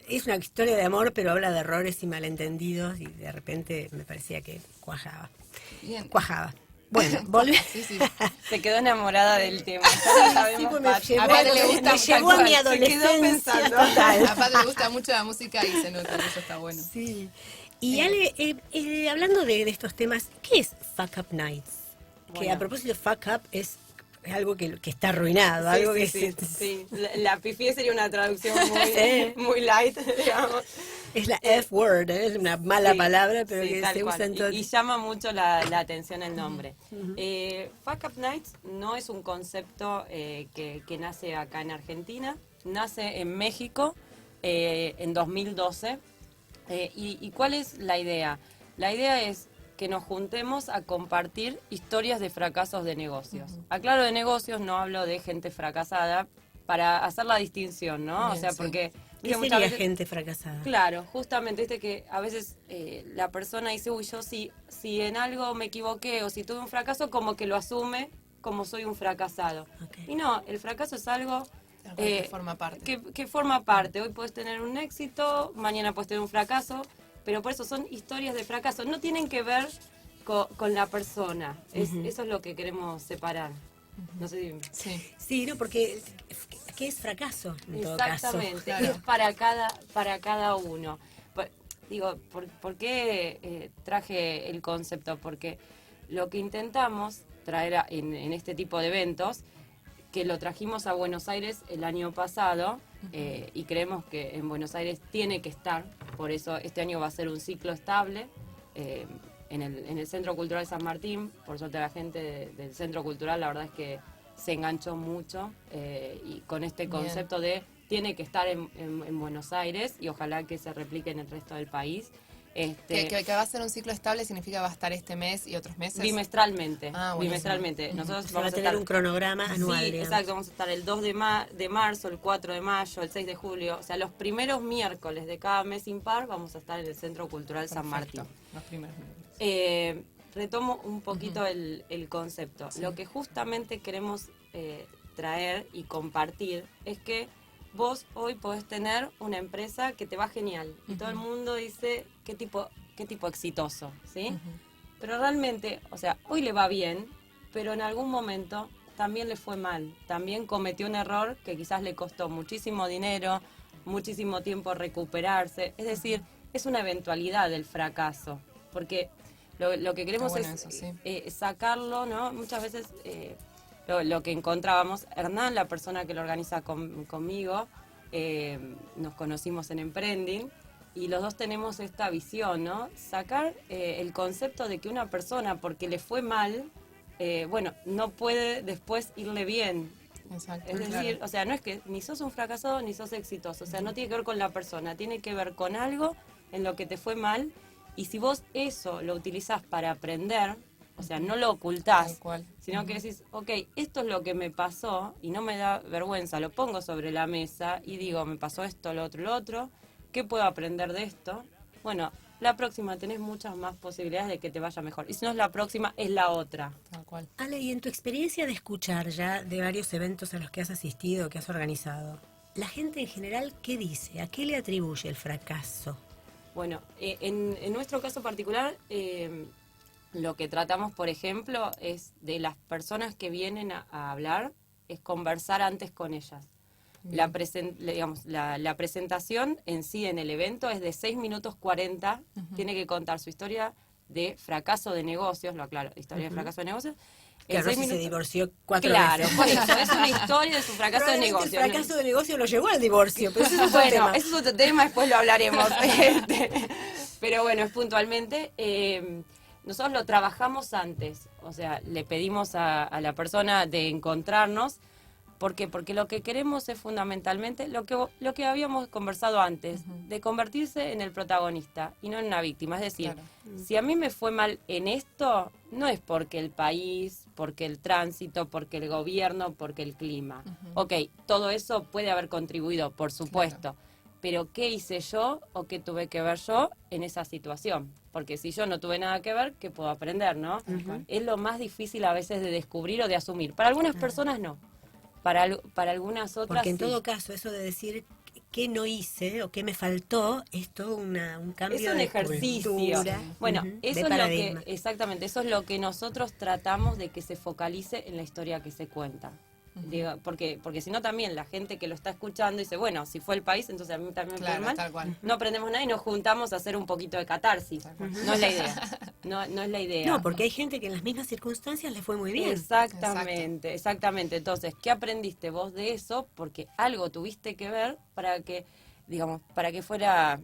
Speaker 1: Es una historia de amor, pero habla de errores y malentendidos, y de repente me parecía que cuajaba.
Speaker 2: Bien.
Speaker 1: Cuajaba. Bueno, volví.
Speaker 2: Sí.
Speaker 3: Se quedó enamorada del tema.
Speaker 1: Sí, pues me llevó,
Speaker 2: A Pat le gusta
Speaker 1: me llevó a
Speaker 2: tal
Speaker 1: mi
Speaker 2: cual, se quedó
Speaker 1: adolescencia
Speaker 2: pensando.
Speaker 1: total.
Speaker 2: A Pat le gusta mucho la música y se nota, eso está bueno.
Speaker 1: Sí. Y Ale, hablando de estos temas, ¿qué es Fuck Up Nights? Que
Speaker 3: Bueno.
Speaker 1: a propósito, Fuck Up es algo que está arruinado, algo que
Speaker 3: Sí. La pifié sería una traducción
Speaker 1: Sí.
Speaker 3: muy light, digamos.
Speaker 1: es la F-word, es una mala
Speaker 3: Sí,
Speaker 1: palabra, pero
Speaker 3: sí,
Speaker 1: que
Speaker 3: tal
Speaker 1: se
Speaker 3: cual.
Speaker 1: usa en todo.
Speaker 3: Y llama mucho la atención el nombre. Fuck Up Nights no es un concepto que nace acá en Argentina, nace en México en 2012. ¿Y cuál es la idea? La idea es que nos juntemos a compartir historias de fracasos de negocios. Aclaro de negocios, no hablo de gente fracasada, para hacer la distinción, ¿no?
Speaker 2: Bien,
Speaker 3: o sea,
Speaker 2: sí.
Speaker 3: porque...
Speaker 1: ¿Qué
Speaker 3: viste,
Speaker 1: sería
Speaker 3: muchas veces-
Speaker 1: gente fracasada?
Speaker 3: Claro, justamente, viste que a veces la persona dice, uy, yo si en algo me equivoqué o si tuve un fracaso, como que lo asume como soy un fracasado.
Speaker 1: Ok.
Speaker 3: Y no, el fracaso es algo
Speaker 2: Que forma parte.
Speaker 3: que forma parte. Hoy puedes tener un éxito, mañana puedes tener un fracaso, pero por eso son historias de fracaso. No tienen que ver con la persona. Eso es lo que queremos separar. No sé si...
Speaker 2: Sí.
Speaker 1: Sí, no, porque ¿qué es fracaso en todo caso?
Speaker 3: Exactamente,
Speaker 2: Claro.
Speaker 3: es para cada uno. Digo, ¿por qué traje el concepto? Porque lo que intentamos traer en este tipo de eventos, que lo trajimos a Buenos Aires el año pasado, y creemos que en Buenos Aires tiene que estar, por eso este año va a ser un ciclo estable, en el Centro Cultural San Martín. Por suerte la gente del Centro Cultural, la verdad es que se enganchó mucho, y con este
Speaker 2: Bien.
Speaker 3: concepto de tiene que estar en Buenos Aires, y ojalá que se replique en el resto del país.
Speaker 2: Que va a ser un ciclo estable significa va a estar este mes y otros meses.
Speaker 3: Bimestralmente.
Speaker 2: Ah, buenísimo.
Speaker 3: Bimestralmente. Nosotros
Speaker 1: O sea, va
Speaker 3: vamos
Speaker 1: a tener un cronograma anual,
Speaker 3: Sí,
Speaker 1: digamos.
Speaker 3: exacto. Vamos a estar el 2 de marzo, el 4 de mayo, el 6 de julio. O sea, los primeros miércoles de cada mes impar vamos a estar en el Centro Cultural San
Speaker 2: Perfecto.
Speaker 3: Martín.
Speaker 2: Los primeros minutos.
Speaker 3: Retomo un poquito el concepto.
Speaker 2: Sí.
Speaker 3: Lo que justamente queremos traer y compartir es que vos hoy podés tener una empresa que te va genial. Y todo el mundo dice, qué tipo exitoso, ¿sí? Pero realmente, o sea, hoy le va bien, pero en algún momento también le fue mal. También cometió un error que quizás le costó muchísimo dinero, muchísimo tiempo recuperarse. Es decir, es una eventualidad del fracaso. Porque lo que queremos
Speaker 2: Está bueno
Speaker 3: es
Speaker 2: eso, sí.
Speaker 3: sacarlo, ¿no? Muchas veces lo que encontrábamos, Hernán, la persona que lo organiza conmigo, nos conocimos en Emprending, y los dos tenemos esta visión, ¿no? Sacar el concepto de que una persona, porque le fue mal, bueno, no puede después irle bien.
Speaker 2: Exacto.
Speaker 3: Es decir,
Speaker 2: claro.
Speaker 3: o sea, no es que ni sos un fracasado ni sos exitoso. O sea, no tiene que ver con la persona, tiene que ver con algo en lo que te fue mal. Y si vos eso lo utilizás para aprender, o sea, no lo
Speaker 2: Tal
Speaker 3: ocultás,
Speaker 2: cual.
Speaker 3: sino que decís, ok, esto es lo que me pasó y no me da vergüenza, lo pongo sobre la mesa y digo, me pasó esto, lo otro, ¿qué puedo aprender de esto? Bueno, la próxima tenés muchas más posibilidades de que te vaya mejor. Y si no es la próxima, es la otra.
Speaker 2: Tal cual.
Speaker 1: Ale, y en tu experiencia de escuchar ya de varios eventos a los que has asistido, que has organizado, la gente en general, ¿qué dice? ¿A qué le atribuye el fracaso?
Speaker 3: Bueno, en nuestro caso particular, lo que tratamos, por ejemplo, es de las personas que vienen a hablar, es conversar antes con ellas. La presentación en sí en el evento es de 6 minutos 40, tiene que contar su historia de fracaso de negocios, lo aclaro, historia de fracaso de negocios. En
Speaker 1: Claro,
Speaker 3: 6
Speaker 1: si se
Speaker 3: minutos.
Speaker 1: divorció 4
Speaker 3: Claro,
Speaker 1: veces.
Speaker 3: por eso, es una historia de su fracaso de
Speaker 1: Probablemente
Speaker 3: negocios.
Speaker 1: el fracaso de negocio lo llevó al divorcio, pero eso es otro
Speaker 3: Bueno,
Speaker 1: tema.
Speaker 3: eso es otro tema, después lo hablaremos. Pero bueno, es puntualmente. Nosotros lo trabajamos antes, o sea, le pedimos a la persona de encontrarnos. ¿Por qué? Porque lo que queremos es fundamentalmente lo que habíamos conversado antes, de convertirse en el protagonista y no en una víctima. Es decir,
Speaker 2: Claro.
Speaker 3: si a mí me fue mal en esto, no es porque el país, porque el tránsito, porque el gobierno, porque el clima. Ok, todo eso puede haber contribuido, por supuesto. Pero ¿qué hice yo o qué tuve que ver yo en esa situación? Porque si yo no tuve nada que ver, ¿qué puedo aprender, no? Es lo más difícil a veces de descubrir o de asumir. Para algunas personas no. Para algunas otras
Speaker 1: Porque en
Speaker 3: sí.
Speaker 1: todo caso, eso de decir qué no hice o qué me faltó, es todo un cambio
Speaker 3: Es un
Speaker 1: de
Speaker 3: ejercicio.
Speaker 1: cultura,
Speaker 3: Bueno,
Speaker 1: de
Speaker 3: eso es
Speaker 1: paradigma.
Speaker 3: lo que, exactamente, eso es lo que nosotros tratamos de que se focalice en la historia que se cuenta. Digo, porque si no también la gente que lo está escuchando dice, bueno, si fue el país, entonces a mí también me
Speaker 2: Claro,
Speaker 3: fue mal.
Speaker 2: tal cual.
Speaker 3: No aprendemos nada y nos juntamos a hacer un poquito de catarsis. No es la idea. No es la idea.
Speaker 1: No, porque hay gente que en las mismas circunstancias le fue muy bien.
Speaker 3: Exactamente. Entonces, ¿qué aprendiste vos de eso? Porque algo tuviste que ver para que, digamos, para que fuera,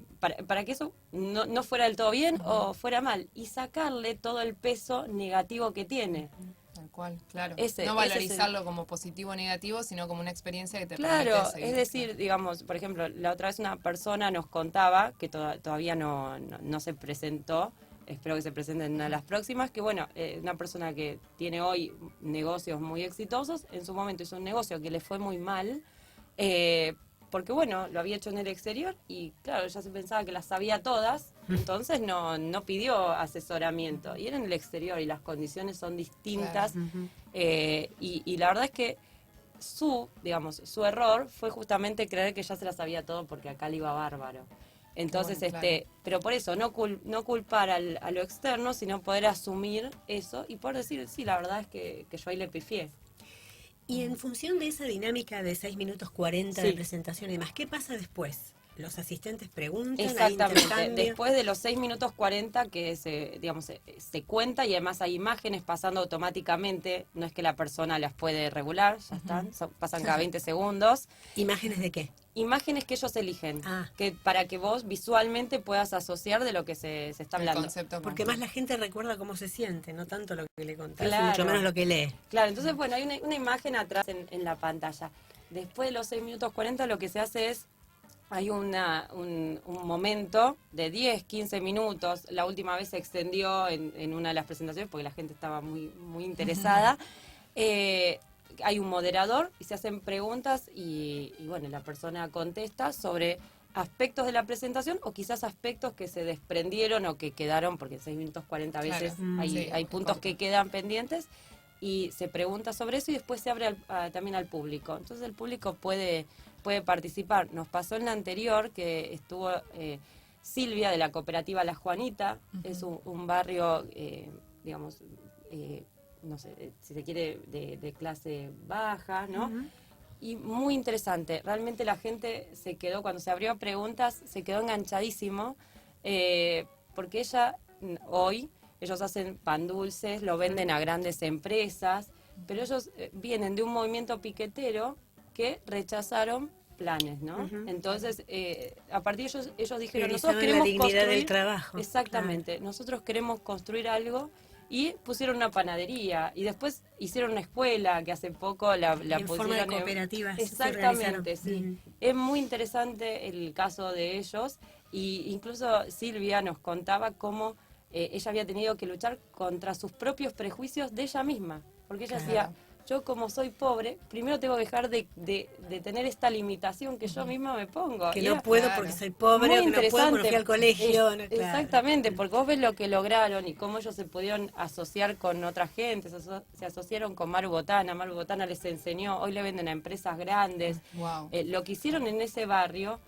Speaker 3: para que eso no fuera del todo bien o fuera mal. Y sacarle todo el peso negativo que tiene.
Speaker 2: Tal cual, claro.
Speaker 3: Ese es
Speaker 2: no
Speaker 3: el-
Speaker 2: valorizarlo como positivo o negativo, sino como una experiencia que te
Speaker 3: Claro,
Speaker 2: permite seguir.
Speaker 3: es decir, digamos, por ejemplo, la otra vez una persona nos contaba, que todavía no se presentó, espero que se presente en una de las próximas, que bueno, una persona que tiene hoy negocios muy exitosos, en su momento hizo un negocio que le fue muy mal, porque bueno, lo había hecho en el exterior y claro, ella se pensaba que las sabía todas, entonces no pidió asesoramiento. Y era en el exterior y las condiciones son distintas.
Speaker 1: Ujú.
Speaker 3: Y la verdad es que su error fue justamente creer que ya se la sabía todo porque acá le iba bárbaro. Entonces,
Speaker 2: Bueno, claro.
Speaker 3: pero por eso, no culpar a lo externo, sino poder asumir eso y poder decir, sí, la verdad es que yo ahí le pifié.
Speaker 1: Y en función de esa dinámica de 6 minutos 40 de
Speaker 3: Sí.
Speaker 1: presentación y demás, ¿qué pasa después? Los asistentes preguntan, hay
Speaker 3: Exactamente.
Speaker 1: intercambio.
Speaker 3: Después de los 6 minutos 40 que se cuenta y además hay imágenes pasando automáticamente, no es que la persona las puede regular, ya están, pasan cada 20 segundos.
Speaker 1: ¿Imágenes de qué?
Speaker 3: Imágenes que ellos eligen,
Speaker 1: Ah.
Speaker 3: que para que vos visualmente puedas asociar de lo que se está
Speaker 2: El
Speaker 3: hablando.
Speaker 2: concepto
Speaker 1: Porque
Speaker 2: como-
Speaker 1: más la gente recuerda cómo se siente, no tanto lo que le contás,
Speaker 3: Claro.
Speaker 1: mucho menos lo que lee.
Speaker 3: Claro, entonces bueno, hay una imagen atrás en la pantalla. Después de los 6 minutos 40 lo que se hace es, hay un momento de 10, 15 minutos, la última vez se extendió en una de las presentaciones porque la gente estaba muy, muy interesada. Hay un moderador y se hacen preguntas y bueno, la persona contesta sobre aspectos de la presentación o quizás aspectos que se desprendieron o que quedaron, porque en 6 minutos 40 veces
Speaker 2: Claro.
Speaker 3: hay,
Speaker 2: Sí,
Speaker 3: hay
Speaker 2: es
Speaker 3: puntos
Speaker 2: corto.
Speaker 3: que quedan pendientes y se pregunta sobre eso y después se abre también al público. Entonces el público puede participar. Nos pasó en la anterior que estuvo Silvia de la cooperativa La Juanita, es un barrio, digamos, no sé, si se quiere, de clase baja, ¿no? Y muy interesante. Realmente la gente se quedó, cuando se abrió a preguntas, se quedó enganchadísimo, porque hoy, ellos hacen pan dulces, lo venden a grandes empresas, pero ellos vienen de un movimiento piquetero que rechazaron planes, ¿no?
Speaker 1: Ujú.
Speaker 3: Entonces, a partir de ellos dijeron,
Speaker 1: Priorizaban
Speaker 3: nosotros
Speaker 1: la
Speaker 3: queremos
Speaker 1: dignidad
Speaker 3: construir...
Speaker 1: del trabajo.
Speaker 3: Exactamente, nosotros queremos construir algo y pusieron una panadería y después hicieron una escuela que hace poco la
Speaker 1: En forma de
Speaker 3: pusieron
Speaker 1: cooperativa se
Speaker 3: Exactamente,
Speaker 1: organizaron.
Speaker 3: sí.
Speaker 1: Ujú.
Speaker 3: Es muy interesante el caso de ellos y incluso Silvia nos contaba cómo ella había tenido que luchar contra sus propios prejuicios de ella misma, porque ella
Speaker 2: Claro.
Speaker 3: decía, yo como soy pobre, primero tengo que dejar de tener esta limitación que yo misma me pongo.
Speaker 1: Que
Speaker 3: Y
Speaker 1: no
Speaker 3: era
Speaker 1: puedo
Speaker 2: Claro.
Speaker 1: porque soy pobre,
Speaker 3: muy
Speaker 1: o que no puedo porque no fui al colegio.
Speaker 3: Es-
Speaker 1: no, claro.
Speaker 3: Exactamente, porque vos ves lo que lograron y cómo ellos se pudieron asociar con otra gente, se asociaron con Maru Botana les enseñó, hoy le venden a empresas grandes.
Speaker 2: Wow.
Speaker 3: Lo que hicieron en ese barrio,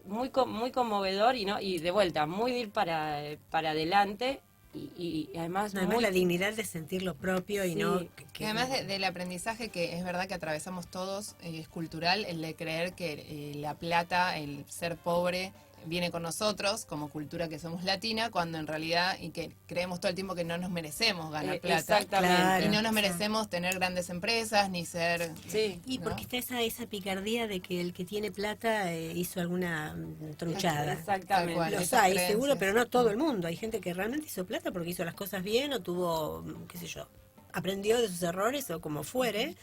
Speaker 3: muy conmovedor y de vuelta, muy de ir para adelante y además
Speaker 1: No, además
Speaker 3: muy...
Speaker 1: la dignidad de sentir lo propio y
Speaker 3: Sí.
Speaker 1: no
Speaker 2: Que además del aprendizaje que es verdad que atravesamos todos, es cultural, el de creer que la plata, el ser pobre, viene con nosotros como cultura que somos latina, cuando en realidad, y que creemos todo el tiempo que no nos merecemos ganar plata.
Speaker 3: Exactamente.
Speaker 1: Claro.
Speaker 2: Y no nos merecemos tener grandes empresas, ni ser...
Speaker 3: Sí.
Speaker 1: Y
Speaker 2: ¿no?
Speaker 1: porque está esa picardía de que el que tiene plata hizo alguna truchada.
Speaker 3: Exactamente.
Speaker 2: Tal cual.
Speaker 1: Los
Speaker 2: esas
Speaker 1: hay,
Speaker 2: creencias.
Speaker 1: seguro, pero no todo el mundo. Hay gente que realmente hizo plata porque hizo las cosas bien o tuvo, qué sé yo, aprendió de sus errores o como fuere.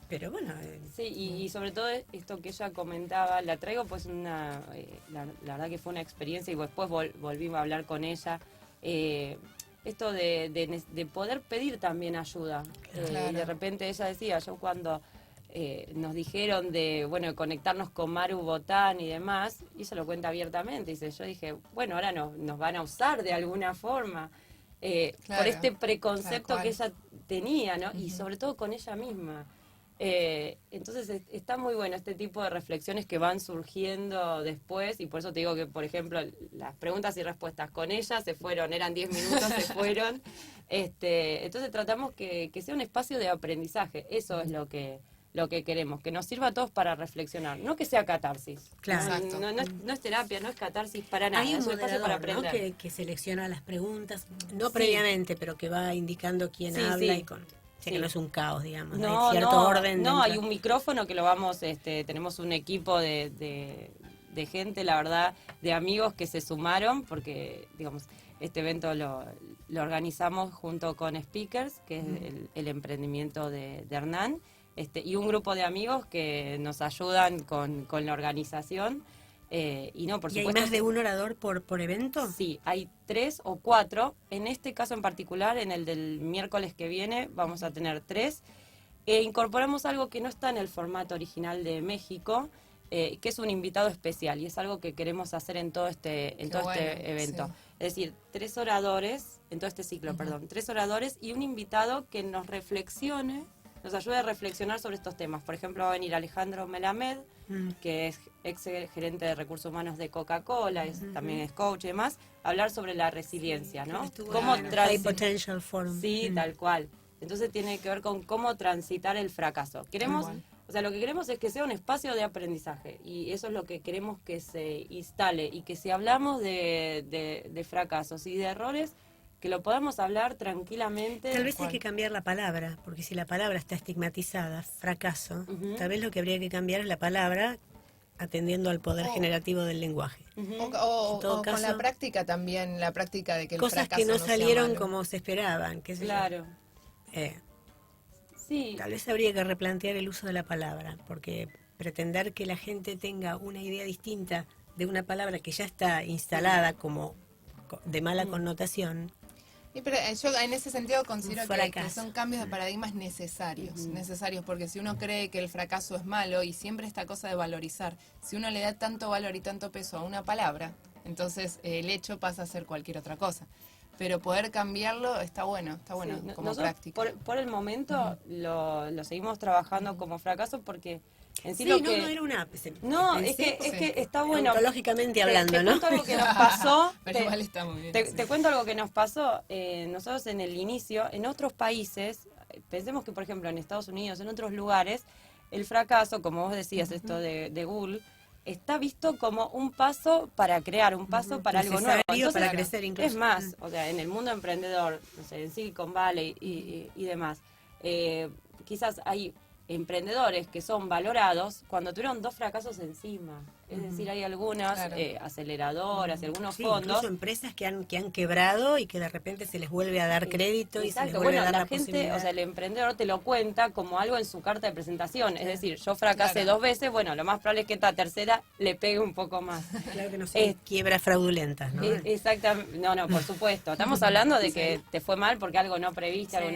Speaker 1: Pero bueno,
Speaker 3: Sí, y sobre todo esto que ella comentaba, la traigo pues la verdad que fue una experiencia y después volvimos a hablar con ella. Esto de poder pedir también ayuda.
Speaker 2: Claro.
Speaker 3: Y de repente ella decía, yo cuando nos dijeron de conectarnos con Maru Botán y demás, y ella lo cuenta abiertamente, dice, yo dije, bueno, ahora nos van a usar de alguna forma.
Speaker 2: Claro,
Speaker 3: por este preconcepto
Speaker 2: tal
Speaker 3: que
Speaker 2: cual.
Speaker 3: ella tenía, ¿no? Y sobre todo con ella misma. Entonces está muy bueno este tipo de reflexiones que van surgiendo después y por eso te digo que, por ejemplo, las preguntas y respuestas con ella se fueron, eran 10 minutos, se fueron. Entonces tratamos que sea un espacio de aprendizaje, eso es lo que queremos, que nos sirva a todos para reflexionar, no que sea catarsis.
Speaker 1: Claro.
Speaker 2: Exacto.
Speaker 3: No es terapia, no es catarsis para nada,
Speaker 1: hay un
Speaker 3: es un espacio para
Speaker 1: moderador, ¿no?
Speaker 3: aprender.
Speaker 1: que selecciona las preguntas, no
Speaker 3: Sí.
Speaker 1: previamente, pero que va indicando quién
Speaker 3: Sí,
Speaker 1: habla
Speaker 3: sí.
Speaker 1: y con... O sea,
Speaker 3: Sí.
Speaker 1: que no es un caos, digamos.
Speaker 3: No,
Speaker 1: hay cierto orden.
Speaker 3: no,
Speaker 1: dentro.
Speaker 3: hay un micrófono que lo vamos, tenemos un equipo de gente, la verdad, de amigos que se sumaron, porque, digamos, este evento lo organizamos junto con Speakers, que es el emprendimiento de Hernán, y un grupo de amigos que nos ayudan con la organización. Y no, por
Speaker 1: ¿Y hay
Speaker 3: supuesto.
Speaker 1: más de un orador por evento?
Speaker 3: Sí, hay 3 o 4. En este caso en particular, en el del miércoles que viene, vamos a tener 3. incorporamos algo que no está en el formato original de México, que es un invitado especial, y es algo que queremos hacer en todo este evento.
Speaker 2: Sí.
Speaker 3: Es decir, 3 oradores, en todo este ciclo, perdón, 3 oradores y un invitado que nos reflexione, nos ayude a reflexionar sobre estos temas. Por ejemplo, va a venir Alejandro Melamed, que es ex gerente de recursos humanos de Coca-Cola, también es coach y demás, a hablar sobre la resiliencia, ¿no?
Speaker 1: Cómo High Potential Forum.
Speaker 3: Sí, tal cual. Entonces tiene que ver con cómo transitar el fracaso. Queremos,
Speaker 2: Tal cual.
Speaker 3: o sea, lo que queremos es que sea un espacio de aprendizaje, y eso es lo que queremos que se instale, y que si hablamos de fracasos y de errores, que lo podamos hablar tranquilamente.
Speaker 1: Tal vez hay que cambiar la palabra, porque si la palabra está estigmatizada, fracaso, tal vez lo que habría que cambiar es la palabra atendiendo al poder generativo del lenguaje.
Speaker 2: O
Speaker 1: En todo
Speaker 2: con
Speaker 1: caso,
Speaker 2: la práctica también, la práctica de que el
Speaker 1: cosas
Speaker 2: fracaso
Speaker 1: que no
Speaker 2: sea
Speaker 1: salieron
Speaker 2: malo.
Speaker 1: como se esperaban, qué sé yo.
Speaker 3: Claro. Sí.
Speaker 1: Tal vez habría que replantear el uso de la palabra, porque pretender que la gente tenga una idea distinta de una palabra que ya está instalada como de mala connotación.
Speaker 2: Sí, pero yo en ese sentido considero que
Speaker 1: fracaso.
Speaker 2: son cambios de paradigmas necesarios, porque si uno cree que el fracaso es malo, y siempre esta cosa de valorizar, si uno le da tanto valor y tanto peso a una palabra, entonces el hecho pasa a ser cualquier otra cosa. Pero poder cambiarlo está bueno
Speaker 3: Sí,
Speaker 2: como
Speaker 3: nosotros
Speaker 2: práctica.
Speaker 3: por el momento lo seguimos trabajando como fracaso, porque en sí,
Speaker 1: Sí,
Speaker 3: lo
Speaker 1: no,
Speaker 3: que...
Speaker 1: no era una...
Speaker 3: No, es
Speaker 1: pensé,
Speaker 3: que está bueno.
Speaker 1: ontológicamente hablando,
Speaker 3: te
Speaker 1: ¿no?
Speaker 3: cuento algo que nos pasó.
Speaker 2: Pero igual está muy bien.
Speaker 3: Te cuento algo que nos pasó. Nosotros en el inicio, en otros países, pensemos que por ejemplo en Estados Unidos, en otros lugares, el fracaso, como vos decías, esto de Google, está visto como un paso para crear, un paso para algo nuevo.
Speaker 1: Necesario
Speaker 3: Entonces,
Speaker 1: para crecer incluso.
Speaker 3: es más, o sea, en el mundo emprendedor, no sé, en Silicon Valley y demás, quizás hay emprendedores que son valorados cuando tuvieron 2 fracasos encima. Es decir, hay algunas
Speaker 2: Claro.
Speaker 3: aceleradoras y algunos
Speaker 1: Sí,
Speaker 3: fondos.
Speaker 1: incluso empresas que han quebrado y que de repente se les vuelve a dar crédito y se les
Speaker 3: Exacto,
Speaker 1: vuelve
Speaker 3: bueno,
Speaker 1: a dar
Speaker 3: la
Speaker 1: la
Speaker 3: gente,
Speaker 1: posibilidad.
Speaker 3: o sea, el emprendedor te lo cuenta como algo en su carta de presentación. Es decir, yo fracasé
Speaker 2: Claro.
Speaker 3: 2 veces, bueno, lo más probable es que esta tercera le pegue un poco más.
Speaker 1: Claro que no son quiebras fraudulentas, ¿no?
Speaker 3: Exactamente, no, por supuesto. Estamos hablando de que te fue mal porque algo no previste, algo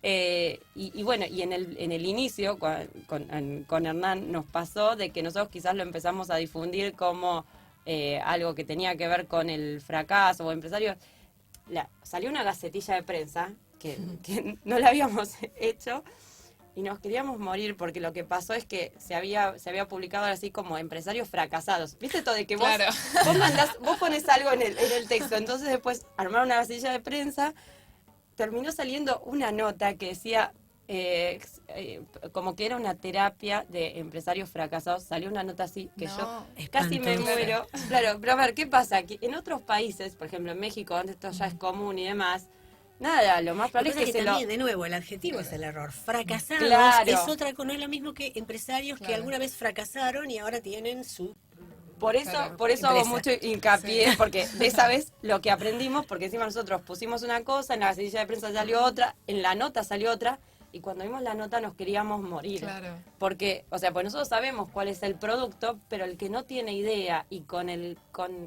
Speaker 3: y bueno, y en el inicio con Hernán nos pasó de que nosotros quizás lo empezamos a difundir como algo que tenía que ver con el fracaso o empresarios. Salió una gacetilla de prensa que no la habíamos hecho y nos queríamos morir, porque lo que pasó es que se había publicado así como empresarios fracasados. ¿Viste esto de que
Speaker 2: Claro.
Speaker 3: vos pones algo en el texto? Entonces después armaron una gacetilla de prensa, terminó saliendo una nota que decía como que era una terapia de empresarios fracasados. Salió una nota así que yo casi me
Speaker 1: espantoso.
Speaker 3: muero. Claro, pero a ver, ¿qué pasa? Que en otros países, por ejemplo en México, donde esto ya es común y demás, nada, lo más
Speaker 1: Lo
Speaker 3: probable
Speaker 1: que
Speaker 3: es
Speaker 1: pasa
Speaker 3: que se
Speaker 1: también,
Speaker 3: lo...
Speaker 1: de nuevo, el adjetivo es el error. Fracasados
Speaker 3: Claro.
Speaker 1: es otra cosa, no es lo mismo que empresarios que
Speaker 2: Claro.
Speaker 1: alguna vez fracasaron y ahora tienen su...
Speaker 3: Por eso,
Speaker 2: Claro.
Speaker 3: por eso hago
Speaker 1: Empresa.
Speaker 3: mucho hincapié, porque de esa vez lo que aprendimos, porque encima nosotros pusimos una cosa, en la gacetilla de prensa salió otra, en la nota salió otra, y cuando vimos la nota nos queríamos morir.
Speaker 2: Claro.
Speaker 3: Porque, o sea, pues nosotros sabemos cuál es el producto, pero el que no tiene idea y con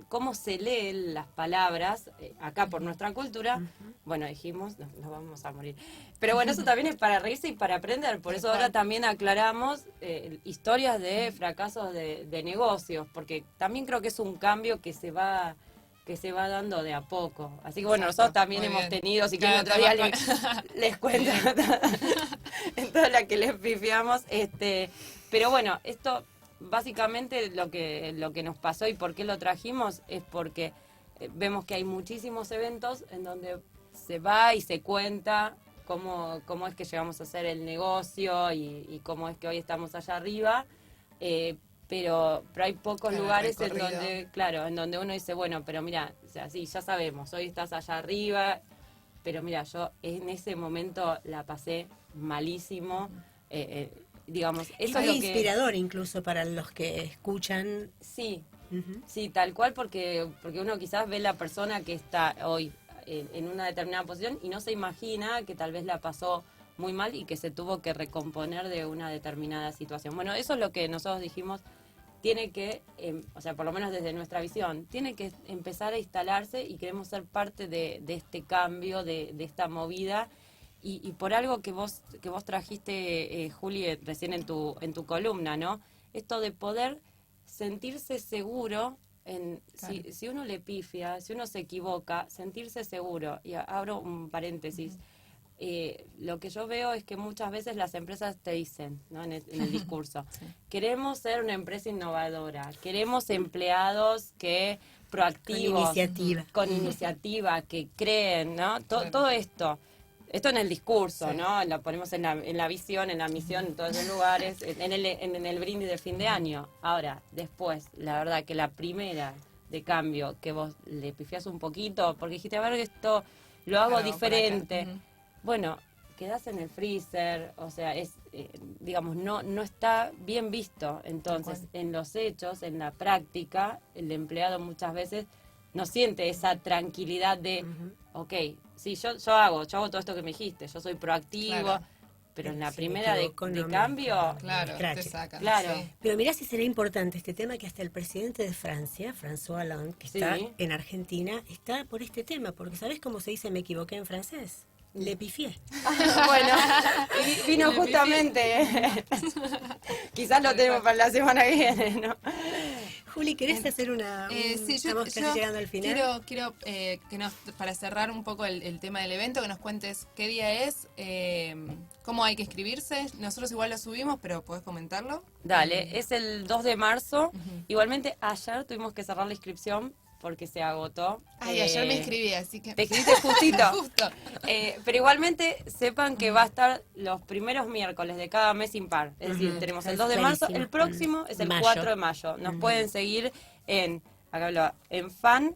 Speaker 3: cómo se leen las palabras, acá por nuestra cultura, bueno, dijimos, nos vamos a morir. Pero bueno, eso también es para reírse y para aprender. Por eso ahora también aclaramos historias de fracasos de negocios, porque también creo que es un cambio que se va dando de a poco. Así que bueno,
Speaker 2: Exacto,
Speaker 3: nosotros también
Speaker 2: muy
Speaker 3: hemos
Speaker 2: bien.
Speaker 3: tenido, si quieren
Speaker 2: Cada
Speaker 3: otro día
Speaker 2: tema
Speaker 3: les cuento en toda la que les pifiamos. Pero bueno, esto básicamente lo que nos pasó y por qué lo trajimos es porque vemos que hay muchísimos eventos en donde se va y se cuenta cómo es que llegamos a hacer el negocio y cómo es que hoy estamos allá arriba. Pero hay pocos
Speaker 2: Claro,
Speaker 3: lugares en
Speaker 2: recorrido.
Speaker 3: donde, claro, en donde uno dice, bueno, pero mira, o sea, sí, ya sabemos, hoy estás allá arriba, pero mira, yo en ese momento la pasé malísimo, digamos, eso es
Speaker 1: Es
Speaker 3: lo que...
Speaker 1: inspirador incluso para los que escuchan.
Speaker 3: Sí,
Speaker 1: Ujú.
Speaker 3: sí, tal cual, porque uno quizás ve la persona que está hoy en una determinada posición y no se imagina que tal vez la pasó muy mal y que se tuvo que recomponer de una determinada situación. Bueno, eso es lo que nosotros dijimos, tiene que, o sea, por lo menos desde nuestra visión, tiene que empezar a instalarse y queremos ser parte de este cambio, de esta movida. y por algo que vos trajiste, Juli, recién en tu columna, ¿no? Esto de poder sentirse seguro
Speaker 2: Claro.
Speaker 3: si uno le pifia, si uno se equivoca, sentirse seguro. Y abro un paréntesis. Lo que yo veo es que muchas veces las empresas te dicen, ¿no? en el discurso,
Speaker 2: Sí.
Speaker 3: queremos ser una empresa innovadora, queremos empleados que proactivos, con iniciativa, que creen, ¿no?
Speaker 2: Claro.
Speaker 3: Todo esto en el discurso,
Speaker 2: Sí.
Speaker 3: ¿no? Lo ponemos en la visión, en la misión, en todos los lugares, en el brindis de fin de año. Ahora, después, la verdad que la primera de cambio que vos le pifiás un poquito, porque dijiste, a ver, esto lo hago
Speaker 2: Claro, por acá.
Speaker 3: diferente.
Speaker 2: Ujú.
Speaker 3: Bueno, quedás en el freezer, o sea, digamos, no está bien visto. Entonces,
Speaker 2: Tal cual.
Speaker 3: en los hechos, en la práctica, el empleado muchas veces no siente esa tranquilidad de, ok, sí, yo hago todo esto que me dijiste, yo soy proactivo,
Speaker 2: Claro.
Speaker 3: pero en la
Speaker 1: Si me
Speaker 3: primera de
Speaker 1: equivoco, no me-
Speaker 3: cambio,
Speaker 2: Claro,
Speaker 1: Escrache.
Speaker 2: te sacan.
Speaker 3: Claro.
Speaker 2: Sí.
Speaker 1: Pero mirá si será importante este tema que hasta el presidente de Francia, François Hollande, que está
Speaker 3: Sí.
Speaker 1: en Argentina, está por este tema, porque ¿sabés cómo se dice me equivoqué en francés? Le pifié.
Speaker 3: bueno, y vino
Speaker 2: Le
Speaker 3: justamente, quizás lo tenemos para la semana que viene, ¿no?
Speaker 1: Juli, ¿querés hacer una...?
Speaker 2: Sí, yo,
Speaker 1: estamos casi llegando al final.
Speaker 2: quiero que para cerrar un poco el tema del evento, que nos cuentes qué día es, cómo hay que inscribirse. Nosotros igual lo subimos, pero podés comentarlo.
Speaker 3: Dale, es el 2 de marzo. Igualmente, ayer tuvimos que cerrar la inscripción porque se agotó.
Speaker 2: Ay, ayer me inscribí, así que...
Speaker 3: Te escribiste justito.
Speaker 2: Justo.
Speaker 3: Pero igualmente sepan que va a estar los primeros miércoles de cada mes impar. Es decir, tenemos el
Speaker 1: Es
Speaker 3: 2 de marzo,
Speaker 1: clarísimo.
Speaker 3: el próximo es el
Speaker 1: Mayo.
Speaker 3: 4 de mayo. Nos pueden seguir en, acá hablo, en fan,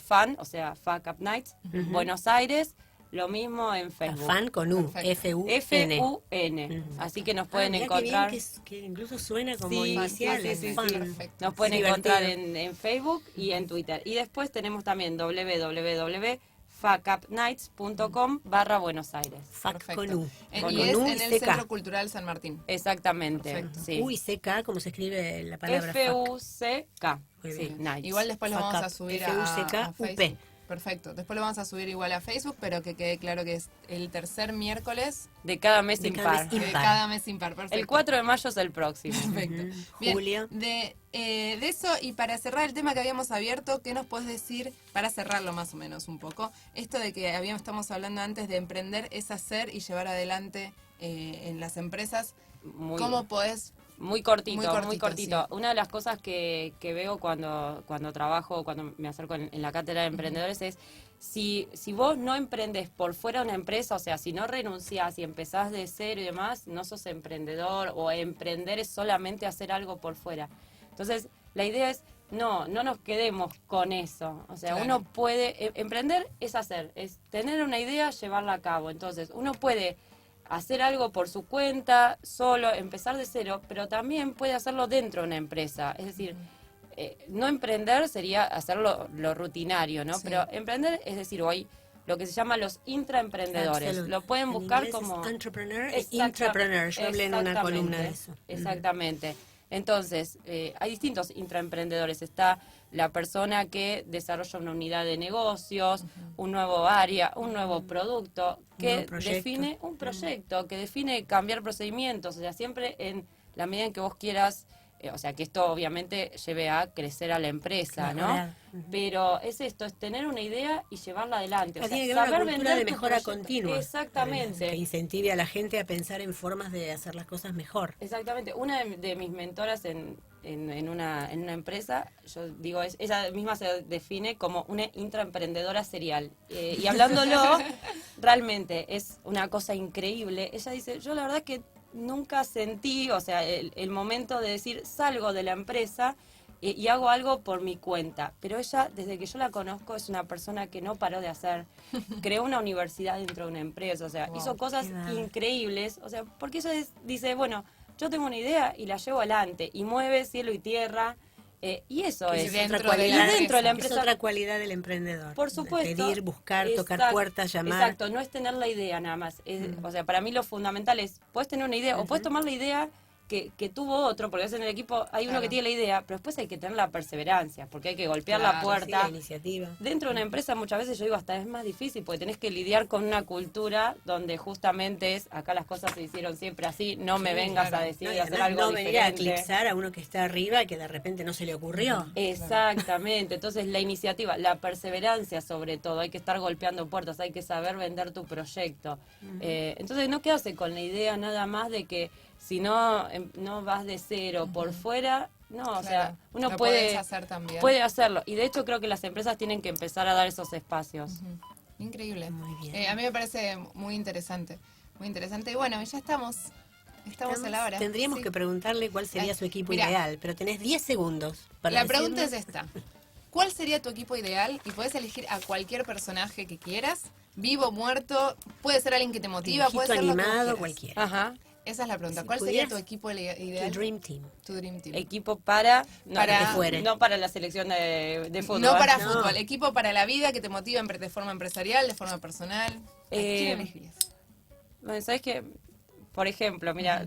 Speaker 3: @fan, o sea, Fuck Up Nights, Buenos Aires, lo mismo en Facebook.
Speaker 1: Fan con U,
Speaker 2: Perfecto.
Speaker 1: F-U-N.
Speaker 3: F-U-N. Así que nos pueden
Speaker 1: mirá qué
Speaker 3: encontrar.
Speaker 1: bien que incluso suena como
Speaker 3: Sí,
Speaker 1: iniciales.
Speaker 3: sí, sí,
Speaker 1: Fan.
Speaker 3: sí.
Speaker 2: Perfecto.
Speaker 3: Nos pueden
Speaker 1: Es
Speaker 3: encontrar
Speaker 1: divertido.
Speaker 3: en Facebook y en Twitter. Y después tenemos también www.fuckupnights.com/Buenos Aires.
Speaker 1: Fuck
Speaker 2: Perfecto.
Speaker 1: con U.
Speaker 2: Y
Speaker 1: Con
Speaker 2: es
Speaker 1: U
Speaker 2: en
Speaker 1: y
Speaker 2: el
Speaker 1: CK.
Speaker 2: Centro Cultural San Martín.
Speaker 3: Exactamente.
Speaker 2: Perfecto.
Speaker 3: Sí.
Speaker 1: U y CK, ¿cómo se escribe la palabra fuck?
Speaker 3: F-U-C-K.
Speaker 1: Muy
Speaker 3: Sí,
Speaker 1: bien.
Speaker 3: Nights.
Speaker 2: Igual después lo
Speaker 1: Fuck
Speaker 2: vamos
Speaker 1: up.
Speaker 2: a subir
Speaker 1: F-U-C-K,
Speaker 2: a Facebook.
Speaker 1: U-P.
Speaker 2: Perfecto. Después lo vamos a subir igual a Facebook, pero que quede claro que es el tercer miércoles
Speaker 3: De cada mes
Speaker 1: De cada
Speaker 3: impar.
Speaker 1: mes
Speaker 2: de
Speaker 1: Impar.
Speaker 2: cada mes impar. Perfecto.
Speaker 3: El 4 de mayo es el próximo.
Speaker 2: Perfecto. Bien,
Speaker 1: Julio.
Speaker 2: de eso, y para cerrar el tema que habíamos abierto, ¿qué nos puedes decir, para cerrarlo más o menos un poco? Esto de que estamos hablando antes de emprender es hacer y llevar adelante en las empresas.
Speaker 3: Muy,
Speaker 2: ¿Cómo podés?
Speaker 3: muy cortito,
Speaker 2: Muy
Speaker 3: muy
Speaker 2: cortito,
Speaker 3: cortito.
Speaker 2: sí.
Speaker 3: Una de las cosas que veo cuando trabajo, cuando me acerco en la cátedra de emprendedores es, si vos no emprendes por fuera de una empresa, o sea, si no renunciás y empezás de cero y demás, no sos emprendedor, o emprender es solamente hacer algo por fuera. Entonces, la idea es, no nos quedemos con eso. O sea,
Speaker 2: Claro.
Speaker 3: uno puede, emprender es hacer, es tener una idea, llevarla a cabo. Entonces, uno puede hacer algo por su cuenta, solo, empezar de cero, pero también puede hacerlo dentro de una empresa. Es decir, no emprender sería hacerlo lo rutinario, ¿no?
Speaker 2: Sí.
Speaker 3: Pero emprender es decir, hoy lo que se llama los intraemprendedores.
Speaker 1: Absolute.
Speaker 3: Lo pueden
Speaker 1: En
Speaker 3: buscar
Speaker 1: inglés es
Speaker 3: como...
Speaker 1: entrepreneur e
Speaker 3: Exacta-
Speaker 1: intrapreneur. Yo hablé en una
Speaker 3: exactamente,
Speaker 1: columna de eso.
Speaker 3: Exactamente. Entonces, hay distintos intraemprendedores. Está la persona que desarrolla una unidad de negocios, un nuevo área, un nuevo producto, que
Speaker 1: nuevo proyecto.
Speaker 3: define un proyecto, que define cambiar procedimientos. O sea, siempre en la medida en que vos quieras, o sea, que esto obviamente lleve a crecer a la empresa, ¿no?
Speaker 1: Mejorar.
Speaker 3: Pero es esto, es tener una idea y llevarla adelante. O sea,
Speaker 1: Tiene que haber una
Speaker 3: saber
Speaker 1: cultura
Speaker 3: vender
Speaker 1: de
Speaker 3: tu
Speaker 1: mejora
Speaker 3: proyecto.
Speaker 1: continua.
Speaker 3: Exactamente.
Speaker 1: Que incentive a la gente a pensar en formas de hacer las cosas mejor.
Speaker 3: Exactamente. Una de mis mentoras en una empresa, yo digo, ella misma se define como una intraemprendedora serial. Y hablándolo, realmente es una cosa increíble. Ella dice, yo la verdad que nunca sentí, o sea, el momento de decir, salgo de la empresa y hago algo por mi cuenta. Pero ella, desde que yo la conozco, es una persona que no paró de hacer. Creó una universidad dentro de una empresa, o sea,
Speaker 2: Wow,
Speaker 3: hizo cosas
Speaker 1: qué bárbaro.
Speaker 3: increíbles. O sea, porque ella dice, bueno, yo tengo una idea y la llevo adelante y mueve cielo y tierra. Y eso
Speaker 2: Y
Speaker 3: es.
Speaker 2: dentro
Speaker 1: otra
Speaker 2: de la
Speaker 1: cualidad,
Speaker 3: dentro de la
Speaker 1: es
Speaker 3: empresa.
Speaker 1: otra cualidad del emprendedor.
Speaker 3: Por supuesto.
Speaker 1: Pedir, buscar, tocar
Speaker 3: Exacto,
Speaker 1: puertas, llamar.
Speaker 3: Exacto, no es tener la idea nada más. O sea, para mí lo fundamental es, puedes tener una idea o puedes tomar la idea que tuvo otro, porque a veces en el equipo hay uno
Speaker 2: Claro.
Speaker 3: que tiene la idea, pero después hay que tener la perseverancia, porque hay que golpear la
Speaker 2: Claro,
Speaker 1: Sí,
Speaker 3: puerta.
Speaker 1: la iniciativa.
Speaker 3: Dentro de una empresa muchas veces yo digo hasta es más difícil porque tenés que lidiar con una cultura donde justamente es acá las cosas se hicieron siempre así, no me
Speaker 2: Sí,
Speaker 3: vengas
Speaker 2: claro.
Speaker 3: a decir
Speaker 1: No, y
Speaker 3: de hacer
Speaker 1: además
Speaker 3: algo
Speaker 1: no venir a
Speaker 3: diferente.
Speaker 1: eclipsar a uno que está arriba que de repente no se le ocurrió.
Speaker 3: Exactamente, entonces la iniciativa, la perseverancia sobre todo, hay que estar golpeando puertas, hay que saber vender tu proyecto. Entonces no quedarse con la idea nada más de que si no, no vas de cero por fuera, no, o sea,
Speaker 2: Claro,
Speaker 3: uno
Speaker 2: lo
Speaker 3: puede,
Speaker 2: podés hacer también.
Speaker 3: puede hacerlo. Y de hecho creo que las empresas tienen que empezar a dar esos espacios.
Speaker 2: Increíble.
Speaker 1: Muy bien.
Speaker 2: A mí me parece muy interesante. Muy interesante. Y bueno, ya estamos. Estamos a la hora.
Speaker 1: Tendríamos
Speaker 2: Sí.
Speaker 1: que preguntarle cuál sería
Speaker 2: Ay,
Speaker 1: su equipo
Speaker 2: mirá.
Speaker 1: ideal, pero tenés 10 segundos para
Speaker 2: La pregunta es
Speaker 1: decirnos.
Speaker 2: esta. ¿Cuál sería tu equipo ideal? Y puedes elegir a cualquier personaje que quieras, vivo, muerto, puede ser alguien que te motiva, puede
Speaker 1: Dibujito
Speaker 2: ser lo que vos
Speaker 1: animado,
Speaker 2: quieras.
Speaker 1: cualquiera.
Speaker 3: Ajá.
Speaker 2: Esa es la pregunta.
Speaker 1: Si
Speaker 2: ¿Cuál sería
Speaker 1: pudieras,
Speaker 2: tu equipo
Speaker 1: Tu
Speaker 2: ideal?
Speaker 1: Dream Team.
Speaker 2: Tu Dream Team.
Speaker 3: Equipo para, no,
Speaker 2: Para-
Speaker 1: que fuere.
Speaker 3: no para la selección de fútbol.
Speaker 2: No para
Speaker 1: No.
Speaker 2: fútbol, equipo para la vida que te motiva de forma empresarial, de forma personal. ¿A quién elegirías?
Speaker 3: Bueno, ¿sabes qué? Por ejemplo, mira,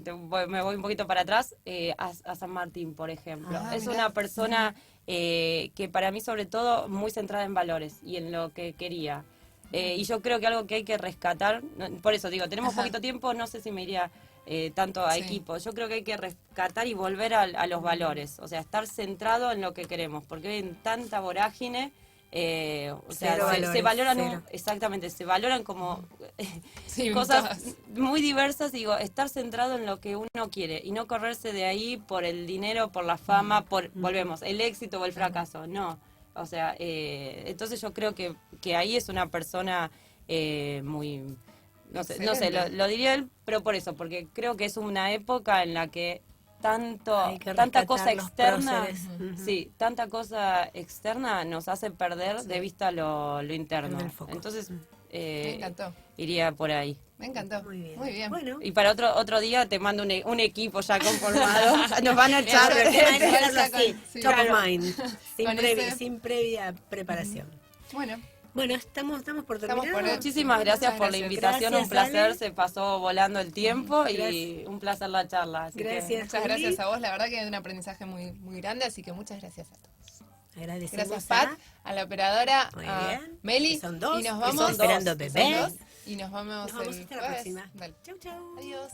Speaker 3: me voy un poquito para atrás, a San Martín, por ejemplo.
Speaker 2: Ah,
Speaker 3: Es
Speaker 2: mirá.
Speaker 3: una persona que para mí, sobre todo, muy centrada en valores y en lo que quería. Y yo creo que algo que hay que rescatar, por eso digo, tenemos
Speaker 2: Ajá.
Speaker 3: poquito tiempo, no sé si me iría tanto a
Speaker 2: Sí.
Speaker 3: equipo. Yo creo que hay que rescatar y volver a los valores, o sea, estar centrado en lo que queremos, porque hoy en tanta vorágine... o sea,
Speaker 1: Cero
Speaker 3: se
Speaker 1: valores,
Speaker 3: valoran
Speaker 1: cero.
Speaker 3: exactamente, se valoran como
Speaker 2: Sí,
Speaker 3: cosas
Speaker 2: todas.
Speaker 3: muy diversas, digo, estar centrado en lo que uno quiere y no correrse de ahí por el dinero, por la fama, por, volvemos, el éxito o el fracaso, no. O sea, entonces yo creo que ahí es una persona muy, no sé,
Speaker 2: Excelente.
Speaker 3: lo diría él, pero por eso, porque creo que es una época en la que
Speaker 1: Hay que
Speaker 3: tanta
Speaker 1: rescatar
Speaker 3: cosa
Speaker 1: los
Speaker 3: externa,
Speaker 1: próceres. Ujú.
Speaker 3: sí, tanta cosa externa nos hace perder de vista lo interno.
Speaker 1: Perder el foco.
Speaker 3: Entonces,
Speaker 2: Me encantó.
Speaker 3: iría por ahí.
Speaker 2: Me encantó.
Speaker 1: Muy bien.
Speaker 2: Muy bien.
Speaker 1: Bueno,
Speaker 3: Y para otro día te mando un equipo ya conformado. Nos van a echar.
Speaker 2: Bien,
Speaker 1: hay que
Speaker 2: Igual
Speaker 1: hacerlo
Speaker 2: está
Speaker 1: así,
Speaker 2: con- sí.
Speaker 1: top
Speaker 3: Claro.
Speaker 1: of mind,
Speaker 2: Con ese-
Speaker 1: sin previa preparación.
Speaker 2: Bueno,
Speaker 1: Bueno, estamos por terminar.
Speaker 2: por el-
Speaker 3: Muchísimas gracias
Speaker 2: Muchas
Speaker 3: por la
Speaker 2: gracias.
Speaker 3: invitación,
Speaker 1: Gracias,
Speaker 3: un placer,
Speaker 1: Ale.
Speaker 3: se pasó volando el tiempo y
Speaker 1: Gracias.
Speaker 3: un placer la charla. así que-
Speaker 1: Gracias.
Speaker 2: muchas gracias a vos. La verdad que es un aprendizaje muy, muy grande, así que muchas gracias a todos.
Speaker 1: Agradecemos
Speaker 2: Gracias, Pat, a la operadora,
Speaker 1: Muy
Speaker 2: a
Speaker 1: bien.
Speaker 2: Meli.
Speaker 1: Que son dos,
Speaker 2: y nos
Speaker 1: que
Speaker 2: vamos
Speaker 1: son esperando
Speaker 2: que son
Speaker 1: bebés.
Speaker 2: dos, y nos vamos,
Speaker 1: Nos vemos
Speaker 2: el
Speaker 1: hasta la
Speaker 2: jueves.
Speaker 1: próxima.
Speaker 2: Dale.
Speaker 1: Chau, chau.
Speaker 2: Adiós.